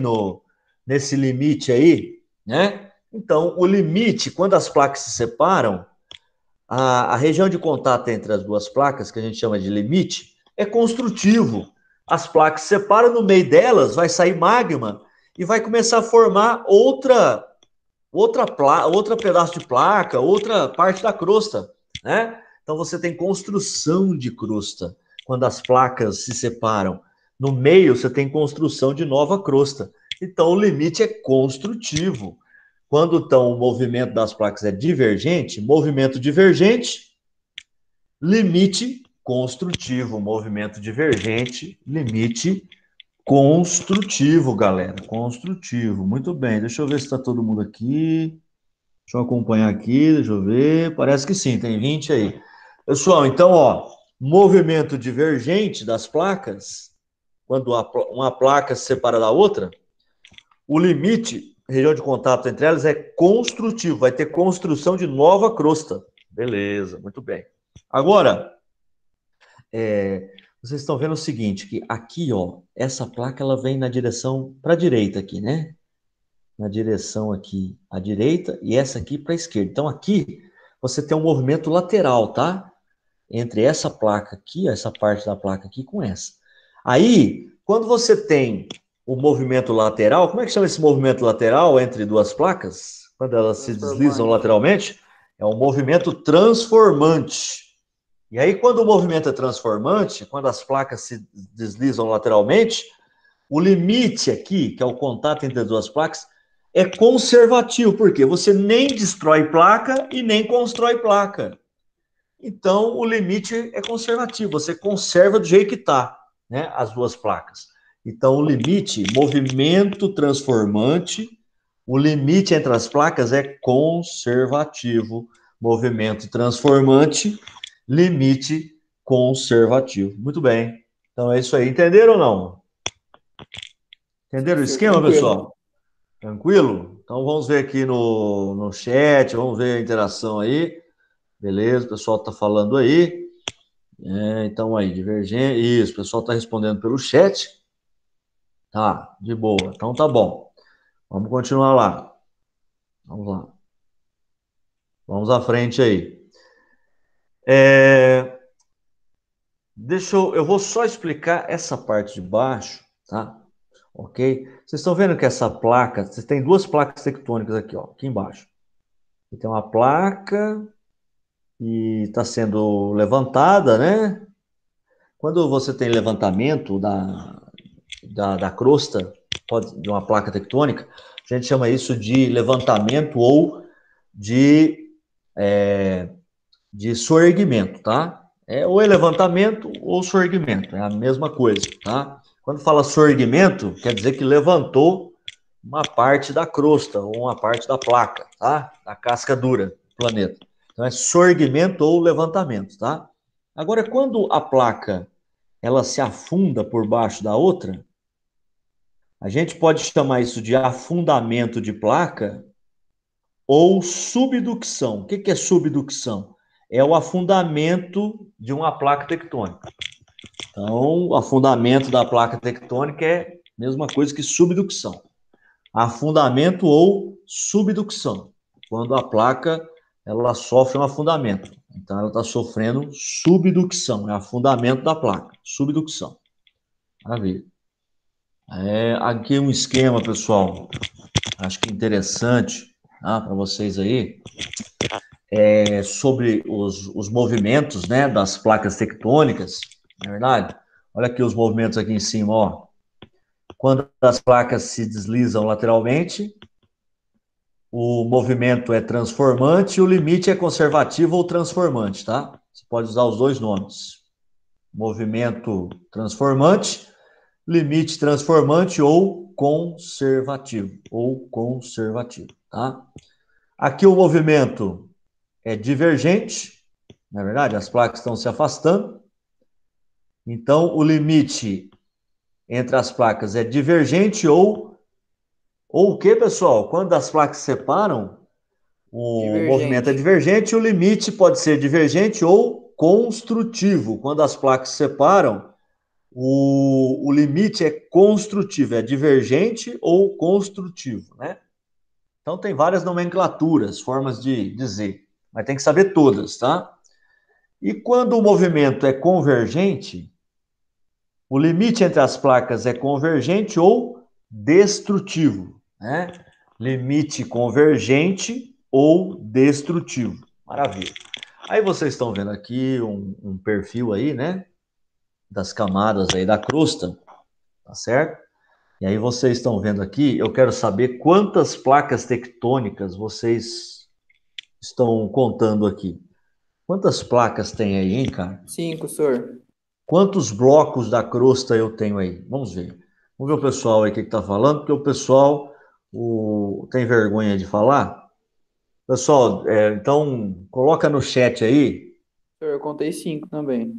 nesse limite aí, né? Então, o limite, quando as placas se separam, a região de contato entre as duas placas, que a gente chama de limite, é construtivo. As placas se separam, no meio delas vai sair magma e vai começar a formar outra pedaço de placa, outra parte da crosta, né? Então você tem construção de crosta quando as placas se separam. No meio você tem construção de nova crosta. Então o limite é construtivo. Quando então o movimento das placas é divergente, movimento divergente, limite construtivo, movimento divergente, limite construtivo, galera. Construtivo. Muito bem. Deixa eu ver se está todo mundo aqui. Deixa eu acompanhar aqui, deixa eu ver. Parece que sim, tem 20 aí. Pessoal, então, ó, movimento divergente das placas, quando uma placa se separa da outra, o limite, região de contato entre elas, é construtivo, vai ter construção de nova crosta. Beleza, muito bem. Agora, vocês estão vendo o seguinte, que aqui, ó, essa placa, ela vem na direção para a direita aqui, né? Na direção aqui à direita e essa aqui para a esquerda. Então, aqui você tem um movimento lateral, tá? Entre essa placa aqui, essa parte da placa aqui com essa. Aí, quando você tem o movimento lateral, como é que chama esse movimento lateral entre duas placas? Quando elas se deslizam lateralmente, é um movimento transformante. E aí, quando o movimento é transformante, quando as placas se deslizam lateralmente, o limite aqui, que é o contato entre as duas placas, é conservativo, porque você nem destrói placa e nem constrói placa. Então, o limite é conservativo, você conserva do jeito que está, né, as duas placas. Então, o limite, movimento transformante, o limite entre as placas é conservativo. Movimento transformante, limite conservativo. Muito bem. Então, é isso aí. Entenderam ou não? Entenderam o esquema, pessoal? Tranquilo? Então vamos ver aqui no chat, vamos ver a interação aí. Beleza, o pessoal está falando aí. Então aí, divergente. Isso, o pessoal está respondendo pelo chat. Tá, de boa. Então tá bom. Vamos continuar lá. Vamos lá. Vamos à frente aí. Eu vou só explicar essa parte de baixo, tá? Ok? Vocês estão vendo que essa placa, vocês têm duas placas tectônicas aqui, ó, aqui embaixo. Tem uma placa e está sendo levantada, né? Quando você tem levantamento da crosta de uma placa tectônica, a gente chama isso de levantamento ou de soerguimento, tá? Ou é levantamento ou soerguimento, é a mesma coisa, tá? Quando fala soerguimento, quer dizer que levantou uma parte da crosta ou uma parte da placa, tá? Da casca dura do planeta. Então é soerguimento ou levantamento, tá? Agora, quando a placa ela se afunda por baixo da outra, a gente pode chamar isso de afundamento de placa ou subducção. O que é subducção? É o afundamento de uma placa tectônica. Então, o afundamento da placa tectônica é a mesma coisa que subducção. Afundamento ou subducção. Quando a placa ela sofre um afundamento. Então, ela está sofrendo subducção. É afundamento da placa. Subducção. Maravilha. Aqui um esquema, pessoal. Acho que interessante, tá, para vocês aí. Sobre os movimentos, né, das placas tectônicas. Não é verdade? Olha aqui os movimentos aqui em cima, ó. Quando as placas se deslizam lateralmente, o movimento é transformante e o limite é conservativo ou transformante, tá? Você pode usar os dois nomes. Movimento transformante, limite transformante ou conservativo, tá? Aqui o movimento é divergente, na verdade, as placas estão se afastando. Então, o limite entre as placas é divergente ou o que, pessoal? Quando as placas se separam, o movimento é divergente, o limite pode ser divergente ou construtivo. Quando as placas se separam, o limite é construtivo, é divergente ou construtivo, né? Então tem várias nomenclaturas, formas de dizer, mas tem que saber todas, tá? E quando o movimento é convergente, o limite entre as placas é convergente ou destrutivo, né? Limite convergente ou destrutivo. Maravilha. Aí vocês estão vendo aqui um perfil aí, né? Das camadas aí da crosta, tá certo? E aí vocês estão vendo aqui, eu quero saber quantas placas tectônicas vocês estão contando aqui. Quantas placas tem aí, hein, cara? 5, senhor. Quantos blocos da crosta eu tenho aí? Vamos ver. Vamos ver o pessoal aí o que está falando, porque o pessoal tem vergonha de falar. Pessoal, então coloca no chat aí. Senhor, eu contei 5 também.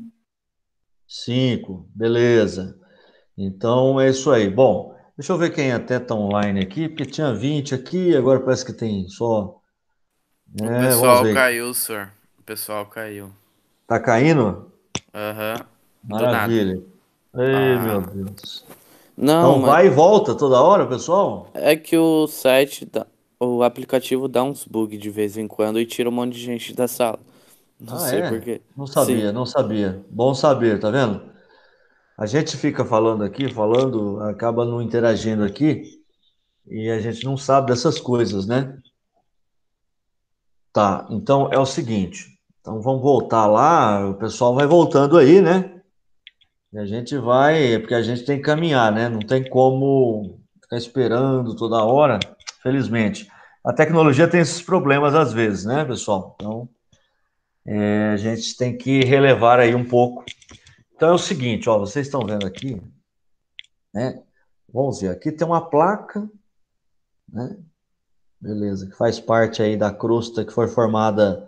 5, beleza. Então é isso aí. Bom, deixa eu ver quem até está online aqui, porque tinha 20 aqui, agora parece que tem só. O Vamos pessoal ver. caiu, senhor. O pessoal caiu. Tá caindo? Aham. Do nada. Maravilha. Ei, meu Ah. Deus. Não, Então mas vai e volta toda hora, pessoal? é que o site, o aplicativo dá uns bugs de vez em quando e tira um monte de gente da sala. Não Ah, sei por é? quê. Não Sim. sabia, não sabia. Bom saber, tá vendo? A gente fica falando aqui, falando, acaba não interagindo aqui e a gente não sabe dessas coisas, né? Tá, então é o seguinte. Então vamos voltar lá, o pessoal vai voltando aí, né? E a gente vai, porque a gente tem que caminhar, né? Não tem como ficar esperando toda hora, felizmente. A tecnologia tem esses problemas às vezes, né, pessoal? Então, a gente tem que relevar aí um pouco. Então é o seguinte, ó, vocês estão vendo aqui, né? Vamos ver, aqui tem uma placa, né? Beleza, que faz parte aí da crosta que foi formada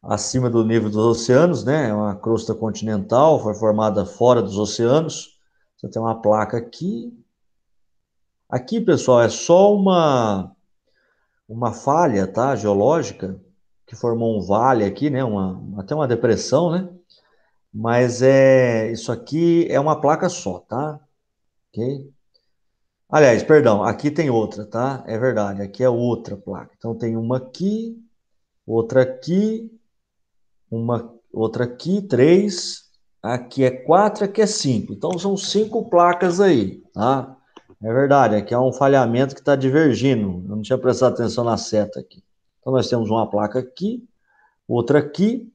acima do nível dos oceanos, né? É uma crosta continental, foi formada fora dos oceanos. Você tem uma placa aqui. Aqui, pessoal, é só uma falha, tá? Geológica, que formou um vale aqui, né? Até uma depressão, né? Mas isso aqui é uma placa só, tá? Ok? Aliás, perdão, aqui tem outra, tá? É verdade, aqui é outra placa. Então tem uma aqui, outra aqui, 3, aqui é 4, aqui é 5. Então são 5 placas aí, tá? É verdade, aqui é um falhamento que está divergindo. Eu não tinha prestado atenção na seta aqui. Então nós temos uma placa aqui, outra aqui,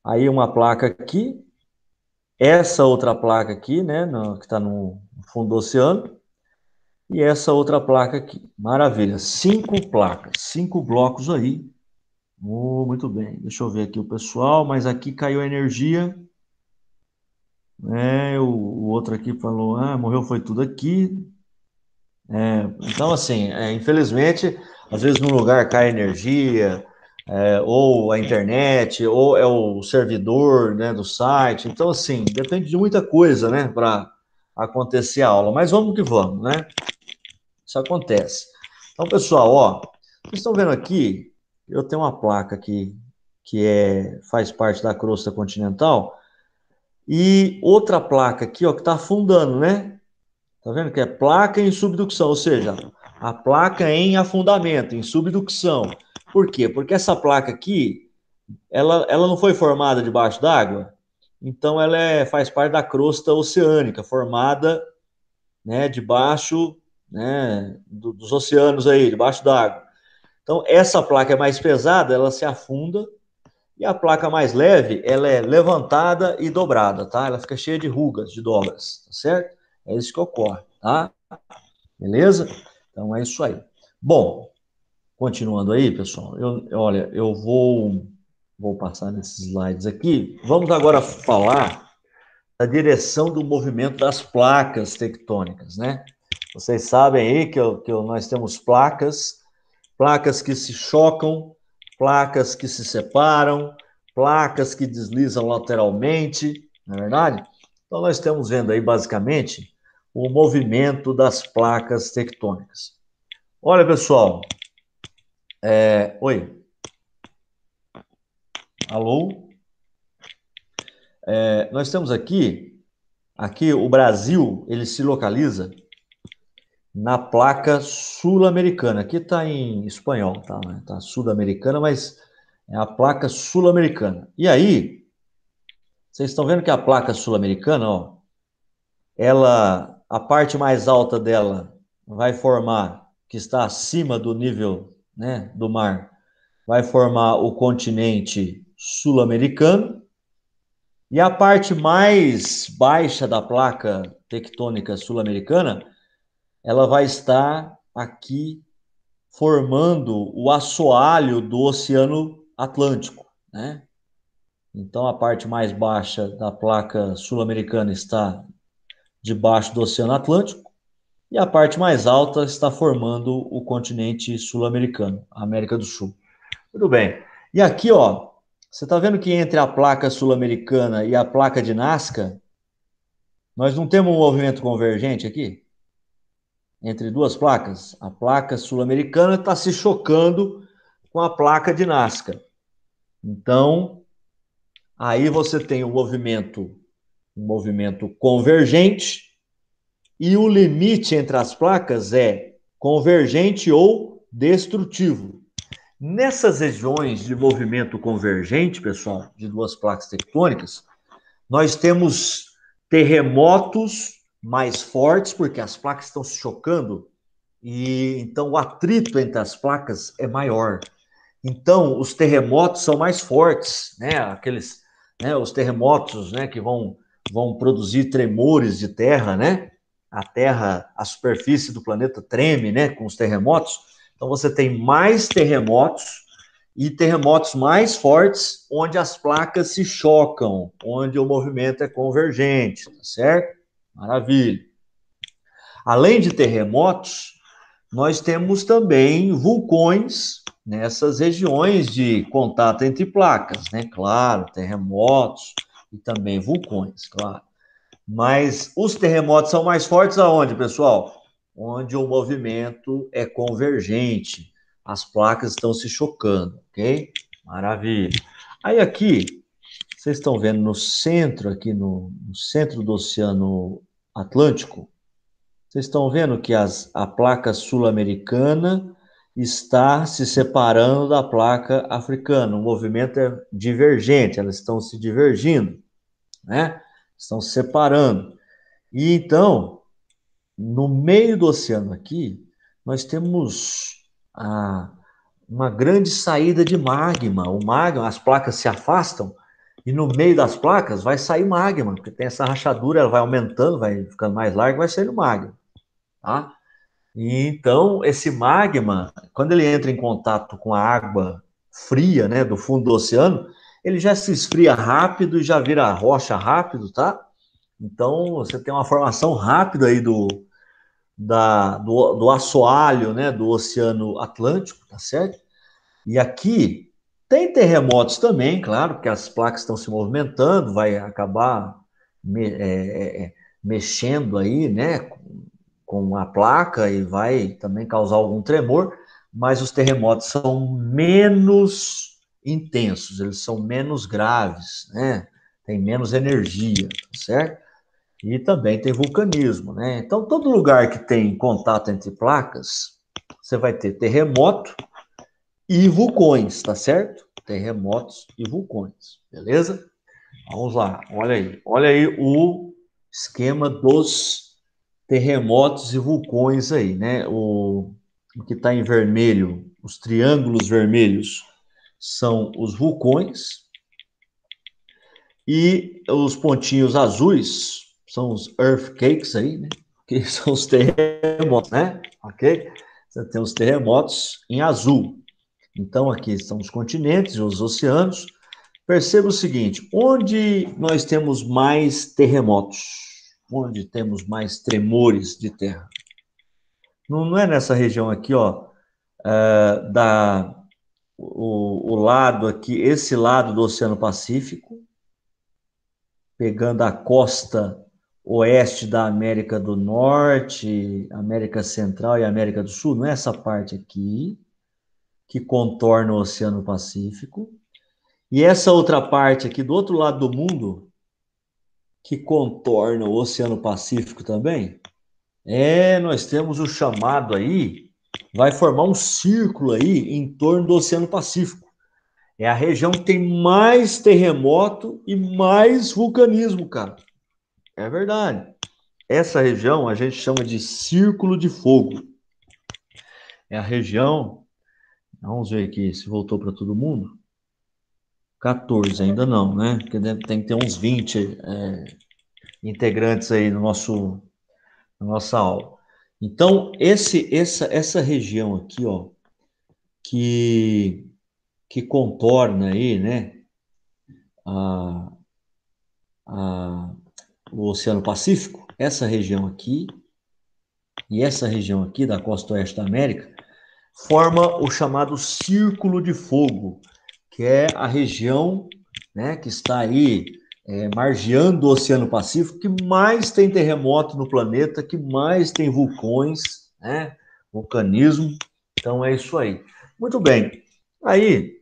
aí uma placa aqui, essa outra placa aqui, né, que está no fundo do oceano, e essa outra placa aqui. Maravilha, 5 placas, 5 blocos aí. Muito bem, deixa eu ver aqui o pessoal, mas aqui caiu a energia. O outro aqui falou, morreu foi tudo aqui. Então, assim, infelizmente, às vezes num lugar cai energia, ou a internet, ou é o servidor, né, do site. Então, assim, depende de muita coisa, né, para acontecer a aula. Mas vamos que vamos, né? Isso acontece. Então, pessoal, ó, vocês estão vendo aqui, eu tenho uma placa aqui que faz parte da crosta continental e outra placa aqui, ó, que está afundando, né? Tá vendo que é placa em subducção, ou seja, a placa em afundamento, em subducção. Por quê? Porque essa placa aqui, ela não foi formada debaixo d'água, então ela faz parte da crosta oceânica, formada, né, debaixo, né, dos oceanos aí, debaixo d'água. Então, essa placa é mais pesada, ela se afunda, e a placa mais leve, ela é levantada e dobrada, tá? Ela fica cheia de rugas, de dobras, tá certo? É isso que ocorre, tá? Beleza? Então, é isso aí. Bom, continuando aí, pessoal, olha, eu vou passar nesses slides aqui. Vamos agora falar da direção do movimento das placas tectônicas, né? Vocês sabem aí que nós temos placas que se chocam, placas que se separam, placas que deslizam lateralmente, não é verdade? Então, nós estamos vendo aí, basicamente, o movimento das placas tectônicas. Olha, pessoal. Oi. Alô? Nós temos aqui o Brasil, ele se localiza na placa sul-americana. Aqui está em espanhol, tá? Tá sul-americana, mas é a placa sul-americana. E aí, vocês estão vendo que a placa sul-americana, ó, a parte mais alta dela vai formar, que está acima do nível, né, do mar, vai formar o continente sul-americano. E a parte mais baixa da placa tectônica sul-americana, ela vai estar aqui formando o assoalho do Oceano Atlântico, né? Então, a parte mais baixa da placa sul-americana está debaixo do Oceano Atlântico e a parte mais alta está formando o continente sul-americano, a América do Sul. Tudo bem. E aqui, ó, você está vendo que entre a placa sul-americana e a placa de Nazca, nós não temos um movimento convergente aqui? Entre duas placas, a placa sul-americana está se chocando com a placa de Nazca. Então, aí você tem um movimento convergente e o limite entre as placas é convergente ou destrutivo. Nessas regiões de movimento convergente, pessoal, de duas placas tectônicas, nós temos terremotos mais fortes, porque as placas estão se chocando, e então o atrito entre as placas é maior. Então, os terremotos são mais fortes, né? Os terremotos, né, que vão produzir tremores de terra, né? A superfície do planeta treme, né, com os terremotos. Então, você tem mais terremotos e terremotos mais fortes, onde as placas se chocam, onde o movimento é convergente, tá certo? Maravilha. Além de terremotos, nós temos também vulcões nessas regiões de contato entre placas, né? Claro, terremotos e também vulcões, claro. Mas os terremotos são mais fortes aonde, pessoal? Onde o movimento é convergente. As placas estão se chocando, ok? Maravilha. Aí aqui, vocês estão vendo no centro, aqui no centro do Oceano Atlântico, vocês estão vendo que a placa sul-americana está se separando da placa africana. O movimento é divergente, elas estão se divergindo, né? Estão se separando. E então, no meio do oceano aqui, nós temos uma grande saída de magma. O magma, as placas se afastam e no meio das placas vai sair magma, porque tem essa rachadura, ela vai aumentando, vai ficando mais larga, vai saindo magma, tá? E então, esse magma, quando ele entra em contato com a água fria, né, do fundo do oceano, ele já se esfria rápido e já vira rocha rápido, tá? Então, você tem uma formação rápida aí do assoalho, né, do Oceano Atlântico, tá certo? E aqui tem terremotos também, claro, porque as placas estão se movimentando, vai acabar mexendo aí, né, com a placa e vai também causar algum tremor, mas os terremotos são menos intensos, eles são menos graves, né? Tem menos energia, certo? E também tem vulcanismo, né? Então, todo lugar que tem contato entre placas, você vai ter terremoto e vulcões, tá certo? Terremotos e vulcões, beleza? Vamos lá, olha aí o esquema dos terremotos e vulcões aí, né? O que está em vermelho, os triângulos vermelhos são os vulcões e os pontinhos azuis são os earthquakes aí, né? Que são os terremotos, né? Ok? Você tem os terremotos em azul. Então, aqui estão os continentes, os oceanos. Perceba o seguinte, onde nós temos mais terremotos? Onde temos mais tremores de terra? Não é nessa região aqui, ó, o lado aqui, esse lado do Oceano Pacífico, pegando a costa oeste da América do Norte, América Central e América do Sul, não é essa parte aqui, que contorna o Oceano Pacífico, e essa outra parte aqui do outro lado do mundo, que contorna o Oceano Pacífico também, nós temos o chamado aí, vai formar um círculo aí em torno do Oceano Pacífico. É a região que tem mais terremoto e mais vulcanismo, cara. É verdade. Essa região a gente chama de Círculo de Fogo. É a região, vamos ver aqui se voltou para todo mundo. 14 ainda não, né? Porque tem que ter uns 20 integrantes aí na nossa aula. Então, essa região aqui, ó, que contorna aí, né, o Oceano Pacífico, essa região aqui e essa região aqui da costa oeste da América, forma o chamado Círculo de Fogo, que é a região, né, que está aí margeando o Oceano Pacífico, que mais tem terremoto no planeta, que mais tem vulcões, né, vulcanismo. Então é isso aí. Muito bem. Aí,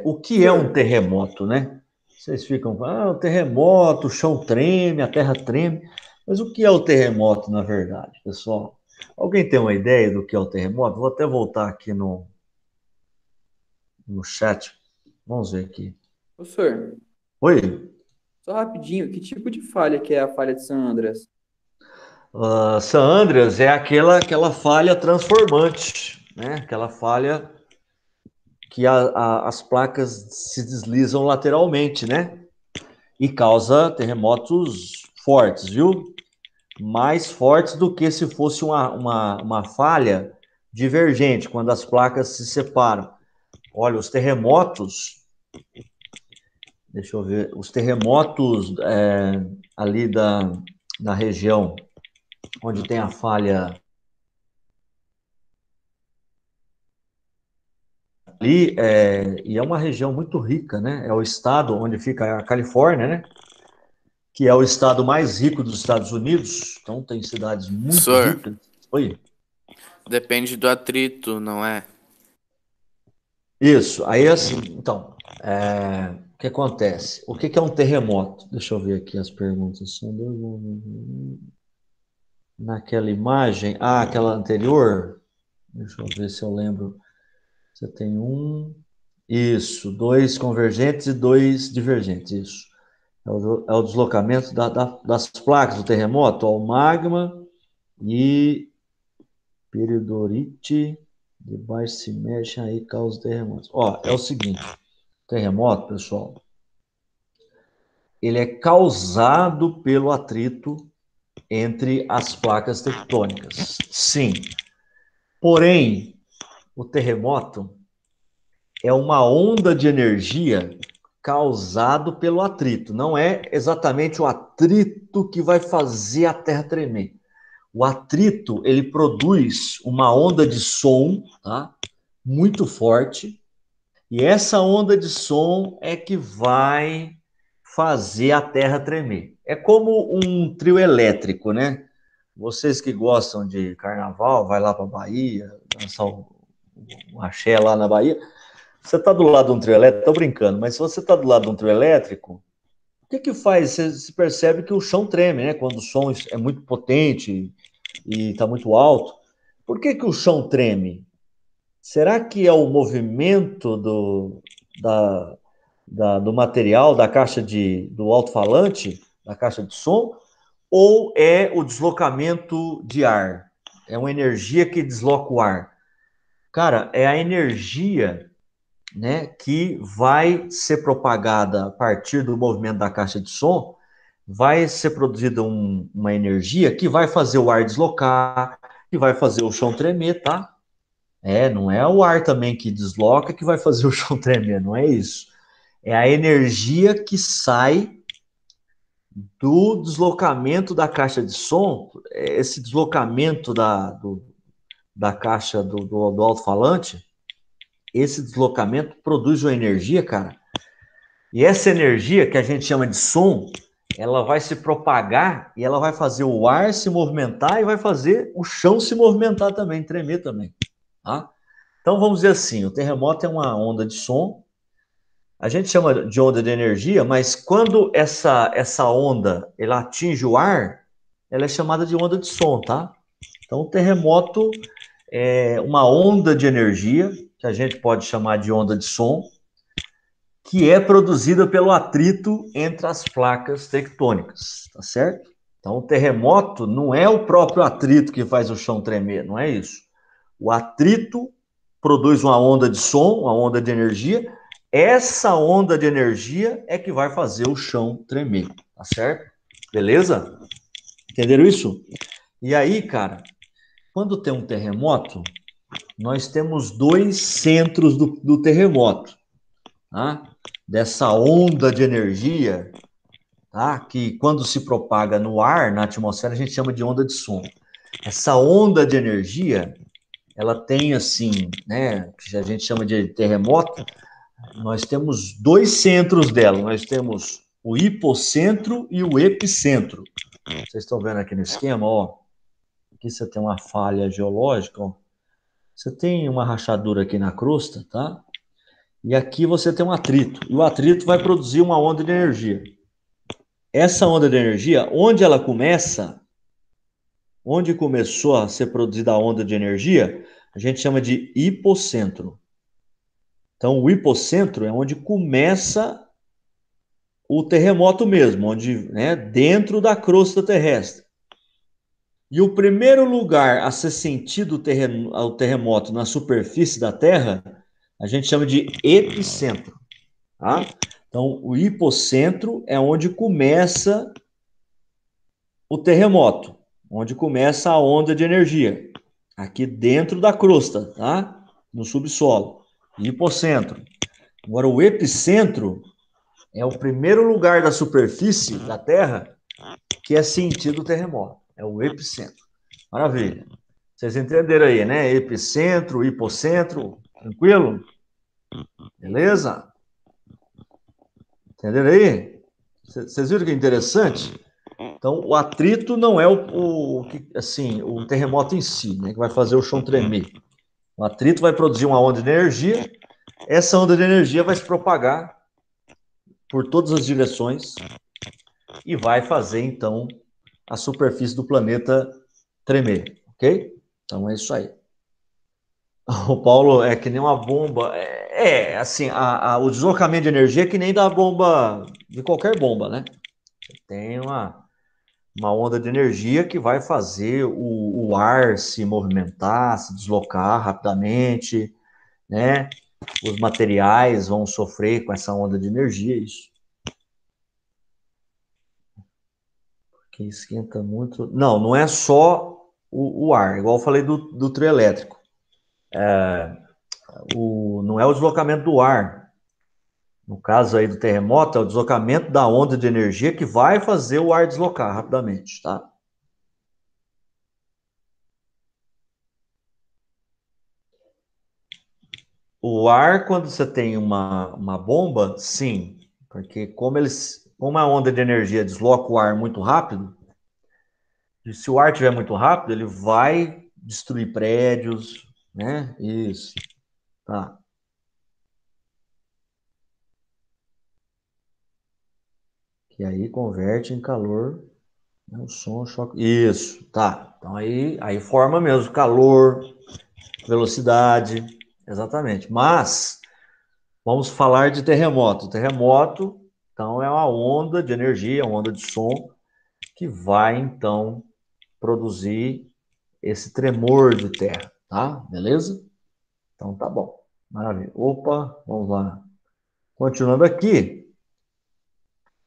o que é um terremoto, né? Vocês ficam, o terremoto, o chão treme, a terra treme. Mas o que é o terremoto, na verdade, pessoal? Alguém tem uma ideia do que é o terremoto? Vou até voltar aqui no chat. Vamos ver aqui. Professor, Oi? só rapidinho, que tipo de falha que é a falha de San Andreas? San Andreas é aquela falha transformante, né? Aquela falha que as placas se deslizam lateralmente, né? E causa terremotos fortes, viu? Mais fortes do que se fosse uma falha divergente, quando as placas se separam. Olha, os terremotos, deixa eu ver, os terremotos ali da região onde tem a falha ali, e é uma região muito rica, né? É o estado onde fica a Califórnia, né? Que é o estado mais rico dos Estados Unidos. Então tem cidades muito Professor, ricas. Oi? depende do atrito, não é? Isso. Aí assim, então, o que acontece? O que é um terremoto? Deixa eu ver aqui as perguntas. Naquela imagem, aquela anterior. Deixa eu ver se eu lembro. Você tem isso, 2 convergentes e 2 divergentes, isso. É o deslocamento das placas do terremoto, ó, o magma e peridotite debaixo se mexe aí causa terremotos. Ó, é o seguinte, terremoto, pessoal, ele é causado pelo atrito entre as placas tectônicas. Sim. Porém, o terremoto é uma onda de energia causado pelo atrito. Não é exatamente o atrito que vai fazer a Terra tremer. O atrito, ele produz uma onda de som, tá? Muito forte, e essa onda de som é que vai fazer a Terra tremer. É como um trio elétrico, né? Vocês que gostam de carnaval, vai lá para a Bahia, dançar um axé lá na Bahia. Você está do lado de um trio elétrico, estou brincando, mas se você está do lado de um trio elétrico, o que faz? Você percebe que o chão treme, né? Quando o som é muito potente e está muito alto. Por que o chão treme? Será que é o movimento do material, da caixa do alto-falante, da caixa de som, ou é o deslocamento de ar? É uma energia que desloca o ar. Cara, é a energia, né, que vai ser propagada a partir do movimento da caixa de som, vai ser produzida uma energia que vai fazer o ar deslocar, que vai fazer o chão tremer, tá? Não é o ar também que desloca que vai fazer o chão tremer, não é isso. É a energia que sai do deslocamento da caixa de som, esse deslocamento da caixa do alto-falante, esse deslocamento produz uma energia, cara, e essa energia que a gente chama de som, ela vai se propagar e ela vai fazer o ar se movimentar e vai fazer o chão se movimentar também, tremer também, tá? Então vamos dizer assim, o terremoto é uma onda de som, a gente chama de onda de energia, mas quando essa onda ela atinge o ar, ela é chamada de onda de som, tá? Então o terremoto é uma onda de energia, que a gente pode chamar de onda de som, que é produzida pelo atrito entre as placas tectônicas, tá certo? Então o terremoto não é o próprio atrito que faz o chão tremer, não é isso. O atrito produz uma onda de som, uma onda de energia. Essa onda de energia é que vai fazer o chão tremer, tá certo? Beleza? Entenderam isso? E aí, cara, quando tem um terremoto, nós temos dois centros do terremoto, tá? Dessa onda de energia, tá? Que quando se propaga no ar, na atmosfera, a gente chama de onda de som. Essa onda de energia, ela tem assim, né, que a gente chama de terremoto, nós temos dois centros dela, nós temos o hipocentro e o epicentro. Vocês estão vendo aqui no esquema, ó, aqui você tem uma falha geológica, ó. Você tem uma rachadura aqui na crosta, tá? E aqui você tem um atrito, e o atrito vai produzir uma onda de energia. Essa onda de energia, onde ela começa, onde começou a ser produzida a onda de energia, a gente chama de hipocentro. Então, o hipocentro é onde começa o terremoto mesmo, onde, né, dentro da crosta terrestre. E o primeiro lugar a ser sentido o terremoto na superfície da Terra, a gente chama de epicentro. Tá? Então, o hipocentro é onde começa o terremoto, onde começa a onda de energia, aqui dentro da crosta, tá? No subsolo. Hipocentro. Agora, o epicentro é o primeiro lugar da superfície da Terra que é sentido o terremoto. É o epicentro. Maravilha. Vocês entenderam aí, né? Epicentro, hipocentro, tranquilo? Beleza? Entenderam aí? Vocês viram que é interessante? Então, o atrito não é o terremoto em si, né, que vai fazer o chão tremer. O atrito vai produzir uma onda de energia, essa onda de energia vai se propagar por todas as direções e vai fazer, então, a superfície do planeta tremer, ok? Então, é isso aí. O Paulo é que nem uma bomba. Assim, o deslocamento de energia é que nem da bomba, de qualquer bomba, né? Tem uma onda de energia que vai fazer o ar se movimentar, se deslocar rapidamente, né? Os materiais vão sofrer com essa onda de energia, isso. Porque esquenta muito. Não é só o ar, igual eu falei do trio elétrico. Não é o deslocamento do ar. No caso aí do terremoto, é o deslocamento da onda de energia que vai fazer o ar deslocar rapidamente, tá? O ar, quando você tem uma bomba, sim, porque como a onda de energia desloca o ar muito rápido, e se o ar estiver muito rápido, ele vai destruir prédios, né? Isso, tá. Que aí converte em calor, né? O som, choque. Isso, tá. Então aí forma mesmo calor, velocidade, exatamente. Mas vamos falar de terremoto. Terremoto, então, é uma onda de energia, uma onda de som, que vai, então, produzir esse tremor de terra, tá? Beleza? Então, tá bom. Maravilha. Opa, vamos lá. Continuando aqui.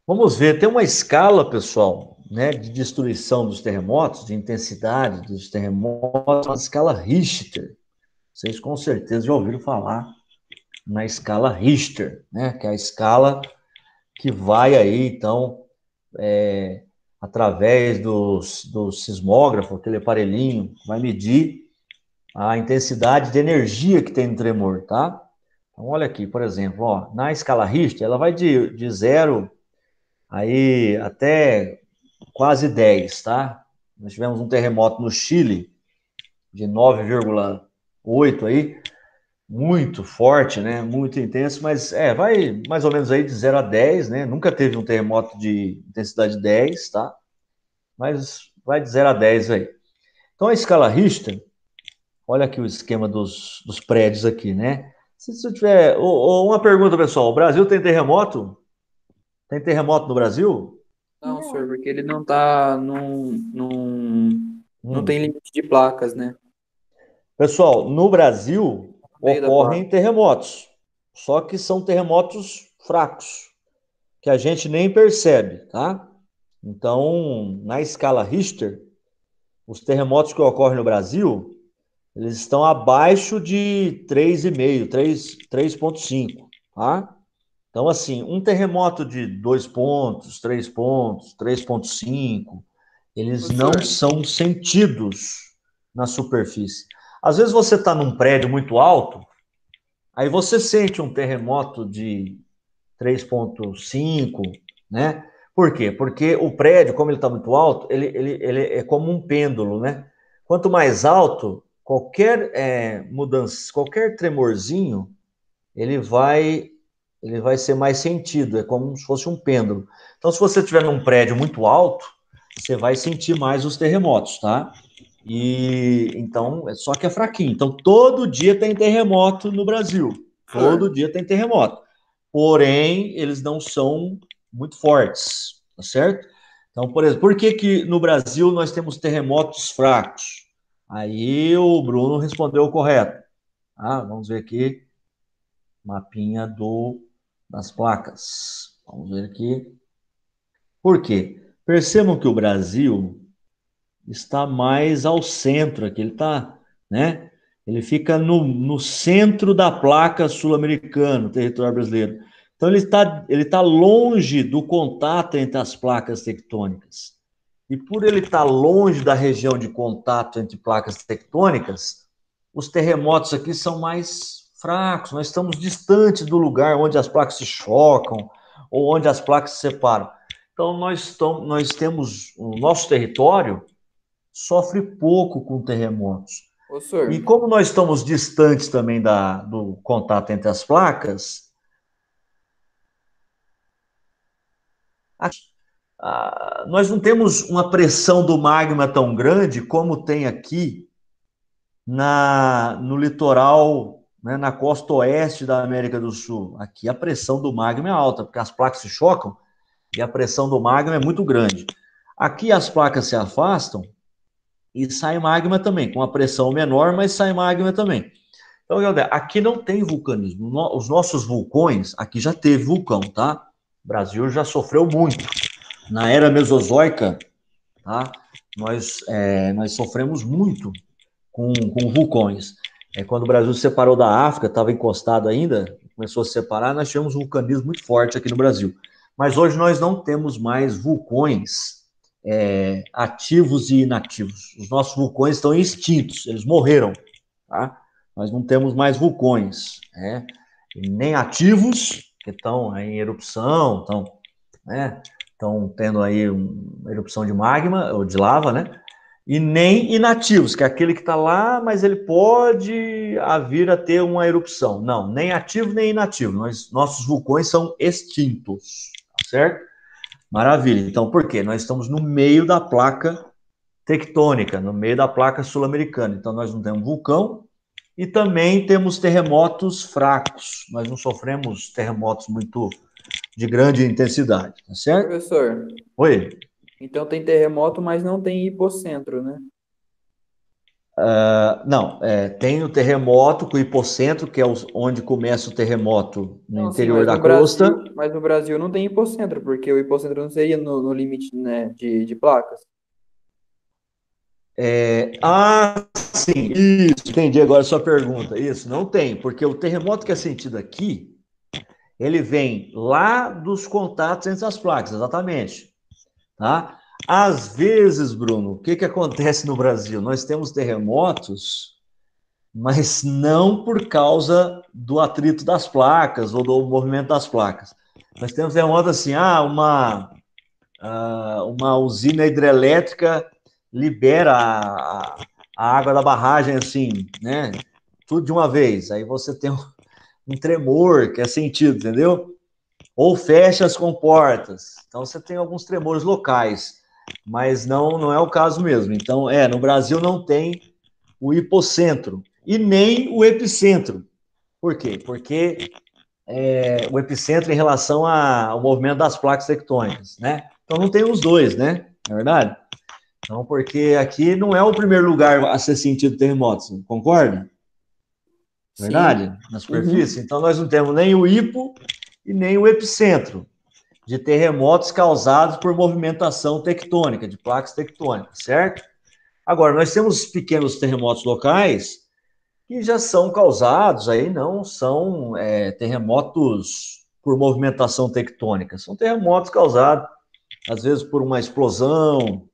Vamos ver, tem uma escala, pessoal, né, de destruição dos terremotos, de intensidade dos terremotos, uma escala Richter. Vocês com certeza já ouviram falar na escala Richter, né? Que é a escala que vai aí, então, através do sismógrafo, aquele aparelhinho, vai medir a intensidade de energia que tem no tremor, tá? Então, olha aqui, por exemplo, ó, na escala Richter, ela vai de 0 aí até quase 10, tá? Nós tivemos um terremoto no Chile de 9,8 aí, muito forte, né? Muito intenso, mas vai mais ou menos aí de 0 a 10, né? Nunca teve um terremoto de intensidade 10, tá? Mas vai de 0 a 10 aí. Então a escala Richter, olha aqui o esquema dos prédios aqui, né? Se eu tiver. Uma pergunta, pessoal: o Brasil tem terremoto? Tem terremoto no Brasil? Não, senhor, porque ele não tá não tem limite de placas, né? Pessoal, no Brasil No meio da placa. ocorrem terremotos, só que são terremotos fracos, que a gente nem percebe, tá? Então, na escala Richter, os terremotos que ocorrem no Brasil, eles estão abaixo de 3,5, 3,5, tá? Então, assim, um terremoto de 2 pontos, 3 pontos, 3,5, eles não Professor, são sentidos na superfície. Às vezes você está num prédio muito alto, aí você sente um terremoto de 3,5, né? Por quê? Porque o prédio, como ele está muito alto, ele é como um pêndulo, né? Quanto mais alto, qualquer mudança, qualquer tremorzinho, ele vai ele vai ser mais sentido, é como se fosse um pêndulo. Então, se você estiver num prédio muito alto, você vai sentir mais os terremotos, tá? E então, só que é fraquinho. Então, todo dia tem terremoto no Brasil. Todo dia tem terremoto. Porém, eles não são muito fortes, tá certo? Então, por exemplo, por que que no Brasil nós temos terremotos fracos? Aí o Bruno respondeu o correto. Vamos ver aqui, mapinha das placas. Vamos ver aqui. Por quê? Percebam que o Brasil está mais ao centro aqui. Ele está, né? Ele fica no centro da placa sul-americana, território brasileiro. Então, ele tá longe do contato entre as placas tectônicas. E por ele estar longe da região de contato entre placas tectônicas, os terremotos aqui são mais fracos. Nós estamos distantes do lugar onde as placas se chocam ou onde as placas se separam. Então, nós temos o nosso território sofre pouco com terremotos. ô, senhor, E como nós estamos distantes também do contato entre as placas, nós não temos uma pressão do magma tão grande como tem aqui no litoral, né, na costa oeste da América do Sul. Aqui a pressão do magma é alta, porque as placas se chocam e a pressão do magma é muito grande. Aqui as placas se afastam e sai magma também, com a pressão menor, mas sai magma também. Então, aqui não tem vulcanismo. Os nossos vulcões, aqui já teve vulcão, tá? O Brasil já sofreu muito. Na era mesozoica, tá? Nós sofremos muito com vulcões. Quando o Brasil se separou da África, estava encostado ainda, começou a se separar, nós tivemos um vulcanismo muito forte aqui no Brasil. Mas hoje nós não temos mais vulcões ativos e inativos. Os nossos vulcões estão extintos, eles morreram, tá? Nós não temos mais vulcões, nem ativos, que estão em erupção, estão tendo aí uma erupção de magma, ou de lava, né? E nem inativos, que é aquele que está lá, mas ele pode vir a ter uma erupção. Não, nem ativo nem inativo. Nossos vulcões são extintos, tá certo? Maravilha. Então, por quê? Nós estamos no meio da placa tectônica, no meio da placa sul-americana. Então, nós não temos vulcão e também temos terremotos fracos. Nós não sofremos terremotos muito de grande intensidade, tá certo? professor, Oi. então tem terremoto, mas não tem hipocentro, né? Não, tem o terremoto com o hipocentro, que é onde começa o terremoto no Não, sim, interior da crosta. Mas no Brasil não tem hipocentro, porque o hipocentro não seria no limite, né, de placas. assim, isso, entendi agora a sua pergunta. Isso, não tem, porque o terremoto que é sentido aqui, ele vem lá dos contatos entre as placas, exatamente. Tá? Às vezes, Bruno, o que acontece no Brasil? Nós temos terremotos, mas não por causa do atrito das placas ou do movimento das placas. Nós temos terremotos assim, uma usina hidrelétrica libera a água da barragem assim, né? Tudo de uma vez. Aí você tem um tremor que é sentido, entendeu? Ou fecha as comportas. Então você tem alguns tremores locais, mas não é o caso mesmo. Então, no Brasil não tem o hipocentro e nem o epicentro. Por quê? Porque o epicentro em relação ao movimento das placas tectônicas, né? Então não tem os dois, né? Não é verdade? Então, porque aqui não é o primeiro lugar a ser sentido terremotos, concorda? Verdade? Sim. Na superfície. Então nós não temos nem o hipo e nem o epicentro de terremotos causados por movimentação tectônica, de placas tectônicas, certo? Agora, nós temos pequenos terremotos locais que já são causados, aí não são terremotos por movimentação tectônica, são terremotos causados, às vezes, por uma explosão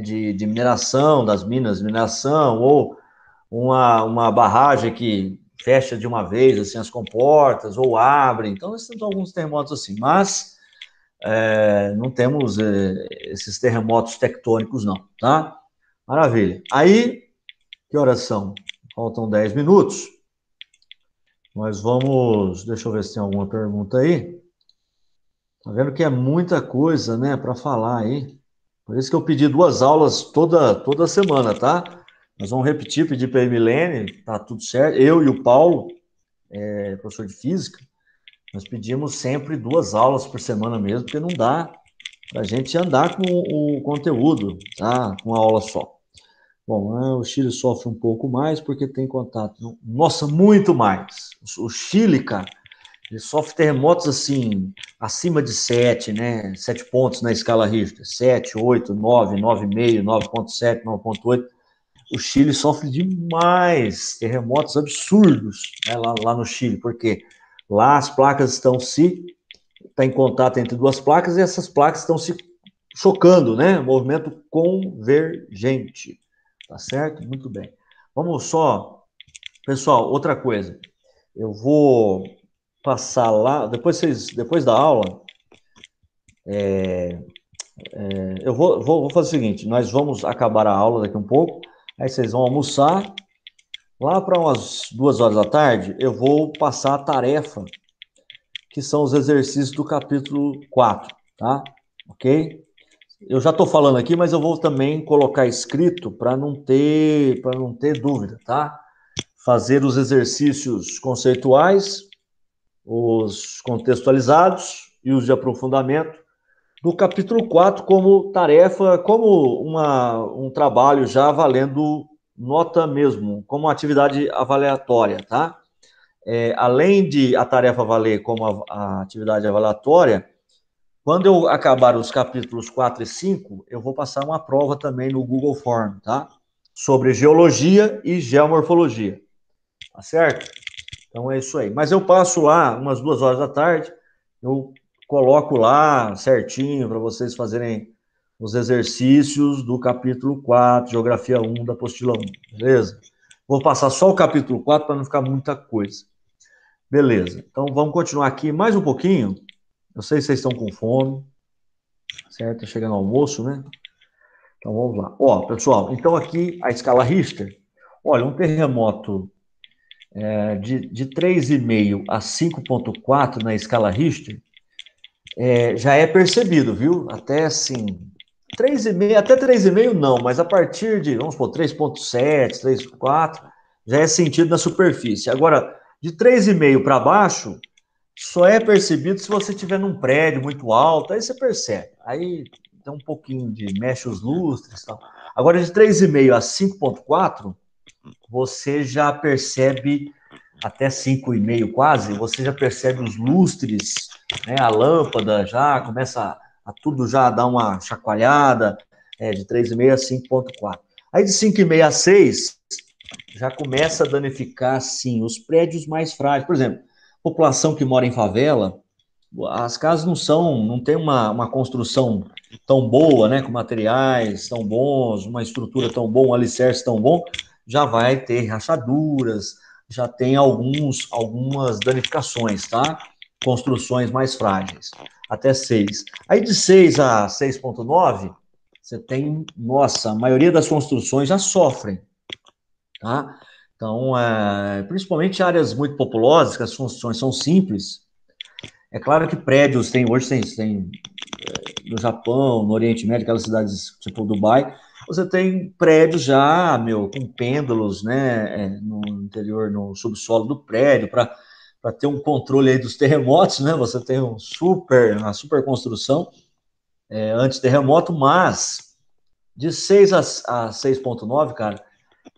de mineração, das minas de mineração, ou uma barragem que fecha de uma vez assim, as comportas, ou abre. Então, nós temos alguns terremotos assim, mas não temos esses terremotos tectônicos, não, tá? Maravilha. Aí, que horas são? Faltam 10 minutos. Nós vamos... Deixa eu ver se tem alguma pergunta aí. Tá vendo que é muita coisa, né, para falar aí. Por isso que eu pedi 2 aulas toda semana, tá? Nós vamos repetir, pedir para a Emilene, tá tudo certo. Eu e o Paulo, professor de física, nós pedimos sempre 2 aulas por semana mesmo, porque não dá para a gente andar com o conteúdo, tá? Com uma aula só. Bom, o Chile sofre um pouco mais porque tem contato. Nossa, muito mais. O Chile, cara, ele sofre terremotos assim, acima de 7, né? 7 pontos na escala Richter. 7, 8, 9, 9,5, 9,7, 9,8. O Chile sofre demais terremotos absurdos, né, lá no Chile, porque lá as placas está em contato entre 2 placas e essas placas estão se chocando, né? Movimento convergente. Tá certo? Muito bem. Vamos só... Pessoal, outra coisa. Eu vou passar lá... Depois da aula, eu vou fazer o seguinte. Nós vamos acabar a aula daqui um pouco. Aí vocês vão almoçar. Lá para umas 2 horas da tarde, eu vou passar a tarefa, que são os exercícios do capítulo 4, tá? Ok? Eu já estou falando aqui, mas eu vou também colocar escrito para não ter dúvida, tá? Fazer os exercícios conceituais, os contextualizados e os de aprofundamento do capítulo 4 como tarefa, como um trabalho já valendo nota mesmo, como atividade avaliatória, tá? Além de a tarefa valer como a atividade avaliatória, quando eu acabar os capítulos 4 e 5, eu vou passar uma prova também no Google Form, tá? Sobre geologia e geomorfologia. Tá certo? Então é isso aí. Mas eu passo lá umas 2 horas da tarde, eu coloco lá certinho para vocês fazerem os exercícios do capítulo 4, Geografia 1 da apostila 1, beleza? Vou passar só o capítulo 4 para não ficar muita coisa. Beleza. Então vamos continuar aqui mais um pouquinho. Eu sei que vocês estão com fome, certo? Chegando ao almoço, né? Então vamos lá. Ó, pessoal, então aqui a escala Richter. Olha, um terremoto de 3,5 a 5,4 na escala Richter já é percebido, viu? Até assim, 3,5, até 3,5 não, mas a partir de, vamos supor, 3,7, 3,4, já é sentido na superfície. Agora, de 3,5 para baixo, só é percebido se você estiver num prédio muito alto, aí você percebe. Aí tem um pouquinho de mexe os lustres e tal. Agora, de 3,5 a 5,4, você já percebe, até 5,5 quase, você já percebe os lustres, né, a lâmpada já começa a tudo já dar uma chacoalhada, de 3,5 a 5,4. Aí de 5,5 a 6, já começa a danificar, sim, os prédios mais frágeis. Por exemplo, população que mora em favela, as casas não tem uma construção tão boa, né, com materiais tão bons, uma estrutura tão boa, um alicerce tão bom, já vai ter rachaduras, já tem algumas danificações, tá? Construções mais frágeis, até 6. Aí de 6 a 6,9, você tem, nossa, a maioria das construções já sofrem, tá? Então, principalmente áreas muito populosas, que as construções são simples. É claro que prédios hoje tem no Japão, no Oriente Médio, aquelas cidades tipo Dubai, você tem prédios já, com pêndulos, né, no interior, no subsolo do prédio, para ter um controle aí dos terremotos, né? Você tem uma super construção anti-terremoto, mas de 6 a 6,9, cara,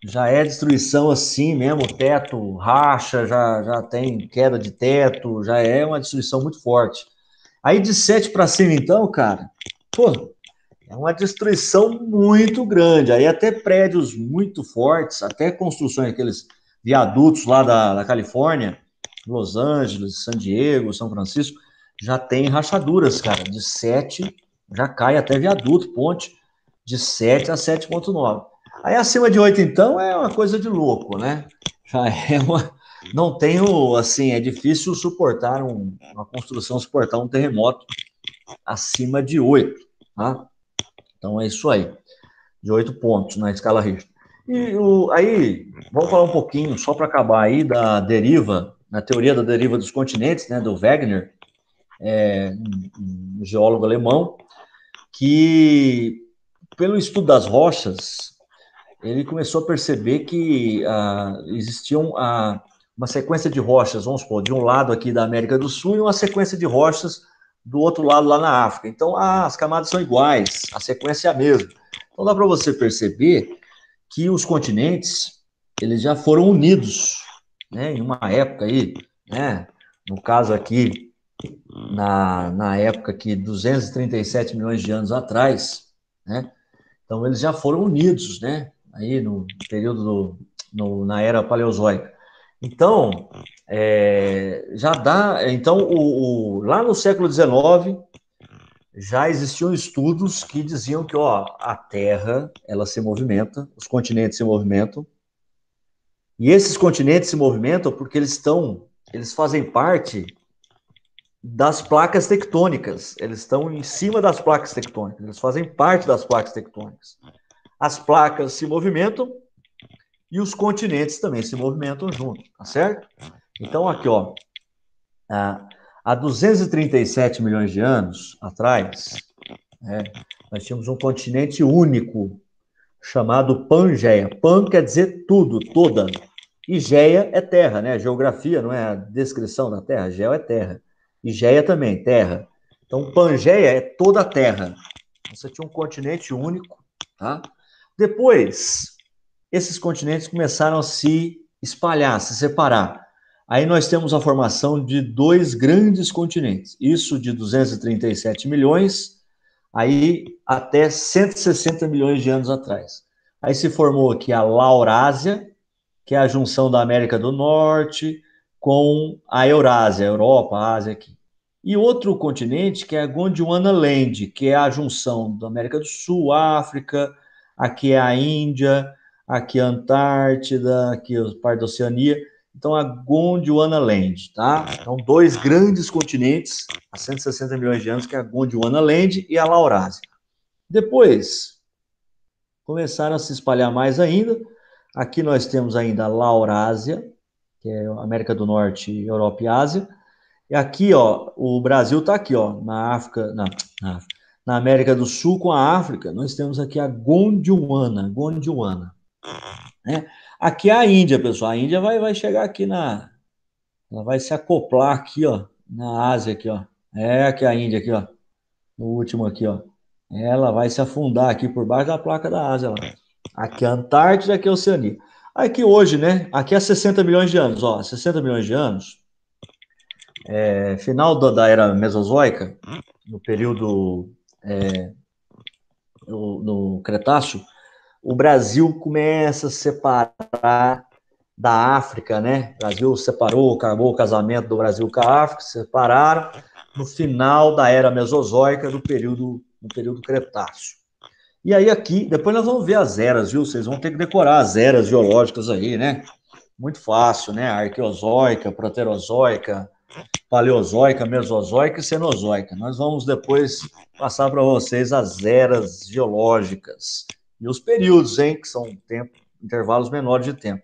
já é destruição assim mesmo, teto racha, já tem queda de teto, já é uma destruição muito forte. Aí de 7 para cima, então, cara, pô, é uma destruição muito grande. Aí até prédios muito fortes, até construções, aqueles viadutos lá da Califórnia, Los Angeles, San Diego, São Francisco, já tem rachaduras, cara. De 7 já cai até viaduto, ponte, de 7 a 7,9. Aí acima de 8, então, é uma coisa de louco, né? Já é uma. Não tenho, assim, é difícil suportar uma construção, suportar um terremoto acima de 8, tá? Então é isso aí, de 8 pontos na escala Richter. E aí, vamos falar um pouquinho, só para acabar aí, da deriva, na teoria da deriva dos continentes, né, do Wegener, um geólogo alemão, que, pelo estudo das rochas, ele começou a perceber que existiam uma sequência de rochas, vamos supor, de um lado aqui da América do Sul e uma sequência de rochas do outro lado lá na África. Então, as camadas são iguais, a sequência é a mesma. Então, dá para você perceber que os continentes, eles já foram unidos, né, em uma época aí, né, no caso aqui, na época que 237 milhões de anos atrás, né, então eles já foram unidos, né, aí no período na era paleozoica. Então, já dá, então, lá no século XIX, já existiam estudos que diziam que, ó, a Terra, ela se movimenta, os continentes se movimentam, e esses continentes se movimentam porque eles fazem parte das placas tectônicas, eles estão em cima das placas tectônicas, eles fazem parte das placas tectônicas. As placas se movimentam e os continentes também se movimentam junto, tá certo? Então, aqui, ó, há 237 milhões de anos atrás, nós tínhamos um continente único chamado Pangeia. Pan quer dizer tudo, toda. E Geia é terra, né? Geografia não é a descrição da terra, Geo é terra. E Geia também, terra. Então, Pangeia é toda a terra. Você tinha um continente único, tá? Depois, esses continentes começaram a se espalhar, se separar. Aí nós temos a formação de 2 grandes continentes. Isso de 237 milhões, aí até 160 milhões de anos atrás. Aí se formou aqui a Laurásia, que é a junção da América do Norte com a Eurásia, a Europa, a Ásia aqui. E outro continente que é a Gondwana Land, que é a junção da América do Sul, África, aqui é a Índia, aqui a Antártida, aqui a parte da Oceania. Então, a Gondwana Land, tá? Então, 2 grandes continentes há 160 milhões de anos, que é a Gondwana Land e a Laurásia. Depois, começaram a se espalhar mais ainda. Aqui nós temos ainda a Laurásia, que é a América do Norte, Europa e Ásia. E aqui, ó, o Brasil está aqui, ó, na África, na América do Sul com a África, nós temos aqui a Gondwana, né? Aqui é a Índia, pessoal. A Índia vai chegar aqui ela vai se acoplar aqui, ó, na Ásia aqui, ó. Aqui é a Índia aqui, ó. O último aqui, ó. Ela vai se afundar aqui por baixo da placa da Ásia, lá. Aqui é a Antártida, aqui é a Oceania. Aqui hoje, né? Aqui é 60 milhões de anos, ó. 60 milhões de anos. Final da era Mesozoica, no período no Cretáceo, o Brasil começa a separar da África, né? O Brasil separou, acabou o casamento do Brasil com a África, separaram no final da Era Mesozoica, no período Cretáceo. E aí aqui, depois nós vamos ver as eras, viu? Vocês vão ter que decorar as eras geológicas aí, né? Muito fácil, né? Arqueozoica, Proterozoica, Paleozoica, Mesozoica e Cenozoica. Nós vamos depois passar para vocês as eras geológicas e os períodos, hein? Que são intervalos menores de tempo.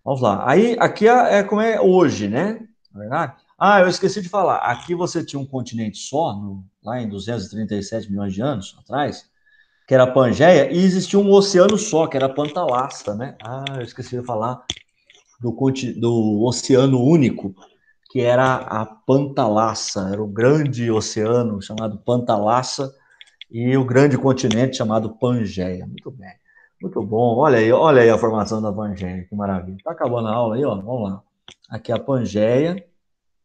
Vamos lá. Aí, aqui é como é hoje, né? Na verdade. Ah, eu esqueci de falar. Aqui você tinha um continente só, lá em 237 milhões de anos atrás, que era a Pangeia, e existia um oceano só, que era a Pantalassa, né? Ah, eu esqueci de falar do oceano único, que era a Pantalassa. Era o grande oceano chamado Pantalassa e o grande continente chamado Pangeia. Muito bem. Muito bom. Olha aí a formação da Pangeia, que maravilha. Está acabando a aula aí, ó. Vamos lá. Aqui a Pangeia,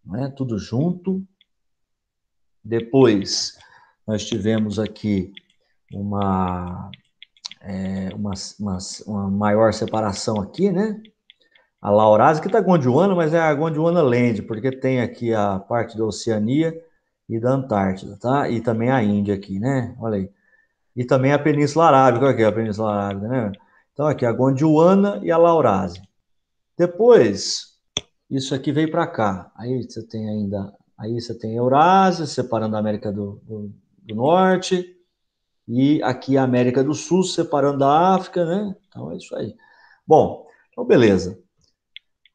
né? Tudo junto. Depois, nós tivemos aqui uma maior separação aqui, né? A Laurasa, que está Gondwana, mas é a Gondwana Land, porque tem aqui a parte da Oceania e da Antártida, tá? E também a Índia aqui, né? Olha aí. E também a Península Arábica, aqui é a Península Arábica, né? Então aqui a Gondwana e a Laurásia. Depois, isso aqui veio para cá. Aí você tem a Eurásia, separando a América do Norte, e aqui a América do Sul, separando da África, né? Então é isso aí. Bom, então beleza.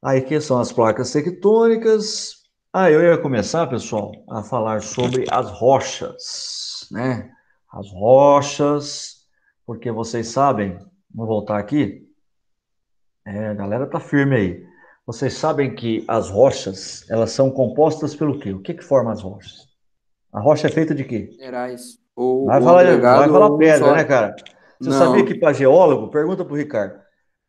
Aí aqui são as placas tectônicas. Eu ia começar, pessoal, a falar sobre as rochas, né? As rochas, porque vocês sabem, vou voltar aqui, a galera tá firme aí. Vocês sabem que as rochas, elas são compostas pelo quê? O que forma as rochas? A rocha é feita de quê? Minerais. Ou Vai um falar agregado ou um pedra, só. né, cara? Você sabia que Não, para geólogo, pergunta pro Ricardo,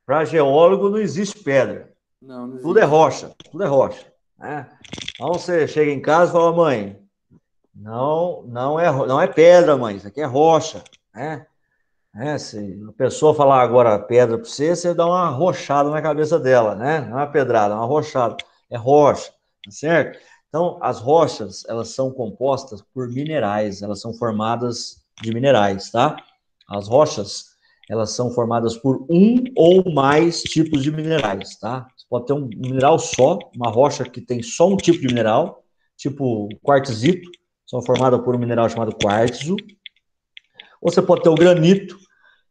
para geólogo não existe pedra. não Tudo é existe. rocha, tudo é rocha. Né? Então você chega em casa e fala, mãe, não é pedra, mãe, isso aqui é rocha. Né? Se a pessoa falar agora pedra para você, você dá uma rochada na cabeça dela, né? Não é uma pedrada, é uma rochada. É rocha, tá certo? Então, as rochas, elas são compostas por minerais, elas são formadas de minerais, tá? As rochas, elas são formadas por um ou mais tipos de minerais, tá? Você pode ter um mineral só, uma rocha que tem só um tipo de mineral, tipo quartzito, são formadas por um mineral chamado quartzo. Ou você pode ter o granito,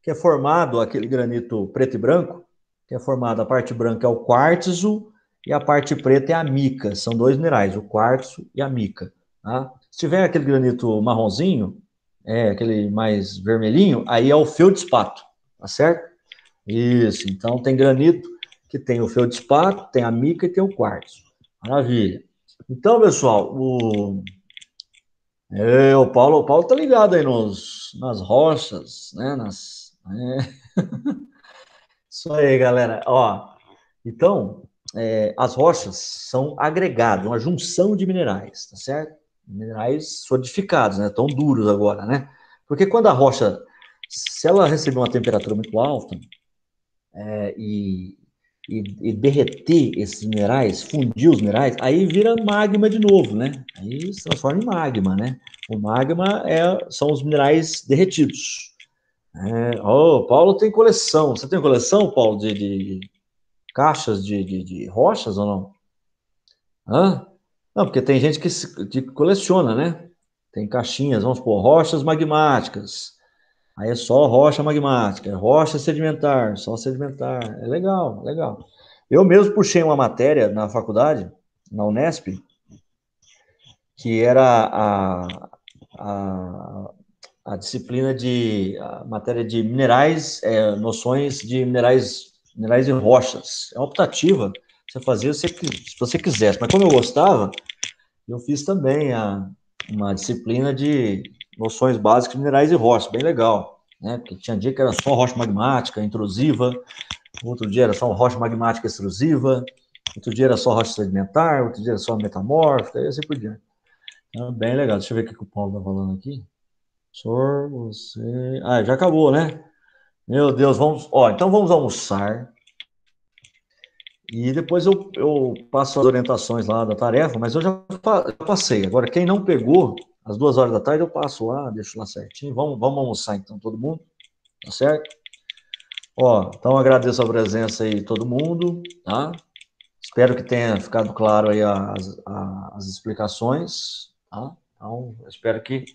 que é formado, aquele granito preto e branco, que é formado, a parte branca é o quartzo e a parte preta é a mica. São dois minerais, o quartzo e a mica. Tá? Se tiver aquele granito marronzinho, aquele mais vermelhinho, aí é o feldspato, tá certo? Isso, então tem granito que tem o feldspato, tem a mica e tem o quartzo. Maravilha. Então, pessoal, o Paulo tá ligado aí nas rochas, né? Isso aí, galera. Ó, então, as rochas são agregados, uma junção de minerais, tá certo? Minerais solidificados, né? Tão duros agora, né? Porque quando a rocha, se ela receber uma temperatura muito alta e derreter esses minerais, fundir os minerais, aí vira magma de novo, né? Aí se transforma em magma, né? O magma são os minerais derretidos. Paulo tem coleção. Você tem coleção, Paulo, de caixas de rochas ou não? Hã? Não, porque tem gente que coleciona, né? Tem caixinhas, vamos supor, rochas magmáticas. Aí é só rocha magmática, rocha sedimentar, só sedimentar. É legal, legal. Eu mesmo puxei uma matéria na faculdade, na Unesp, que era a disciplina a matéria de minerais, noções de minerais e rochas. É optativa, você fazia se você quisesse. Mas como eu gostava, eu fiz também uma disciplina de noções básicas de minerais e rochas, bem legal. Né? Porque tinha dia que era só rocha magmática, intrusiva, outro dia era só rocha magmática extrusiva, outro dia era só rocha sedimentar, outro dia era só metamórfica, e assim por diante. Então, bem legal. Deixa eu ver o que o Paulo está falando aqui. Senhor, você... já acabou, né? Meu Deus, então vamos almoçar. E depois eu passo as orientações lá da tarefa, mas eu já passei. Agora, quem não pegou, às 2 horas da tarde eu passo lá, deixo lá certinho. Vamos almoçar então, todo mundo, tá certo? Então agradeço a presença aí de todo mundo, tá? Espero que tenha ficado claro aí as explicações, tá? Então, espero que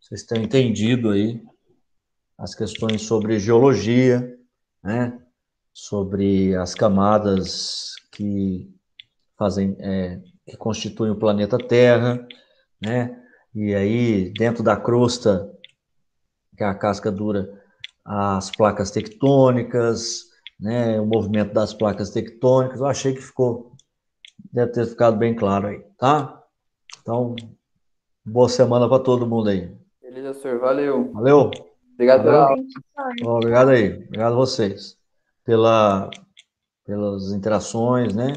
vocês tenham entendido aí as questões sobre geologia, né? Sobre as camadas que que constituem o planeta Terra, né? E aí, dentro da crosta, que é a casca dura, as placas tectônicas, né? O movimento das placas tectônicas. Eu achei que deve ter ficado bem claro aí, tá? Então, boa semana para todo mundo aí. Beleza, senhor. Valeu. Valeu? Obrigado pela aula. Obrigado aí. Obrigado a vocês pelas interações, né?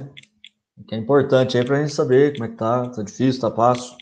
Que é importante aí para a gente saber como é que tá difícil, tá fácil.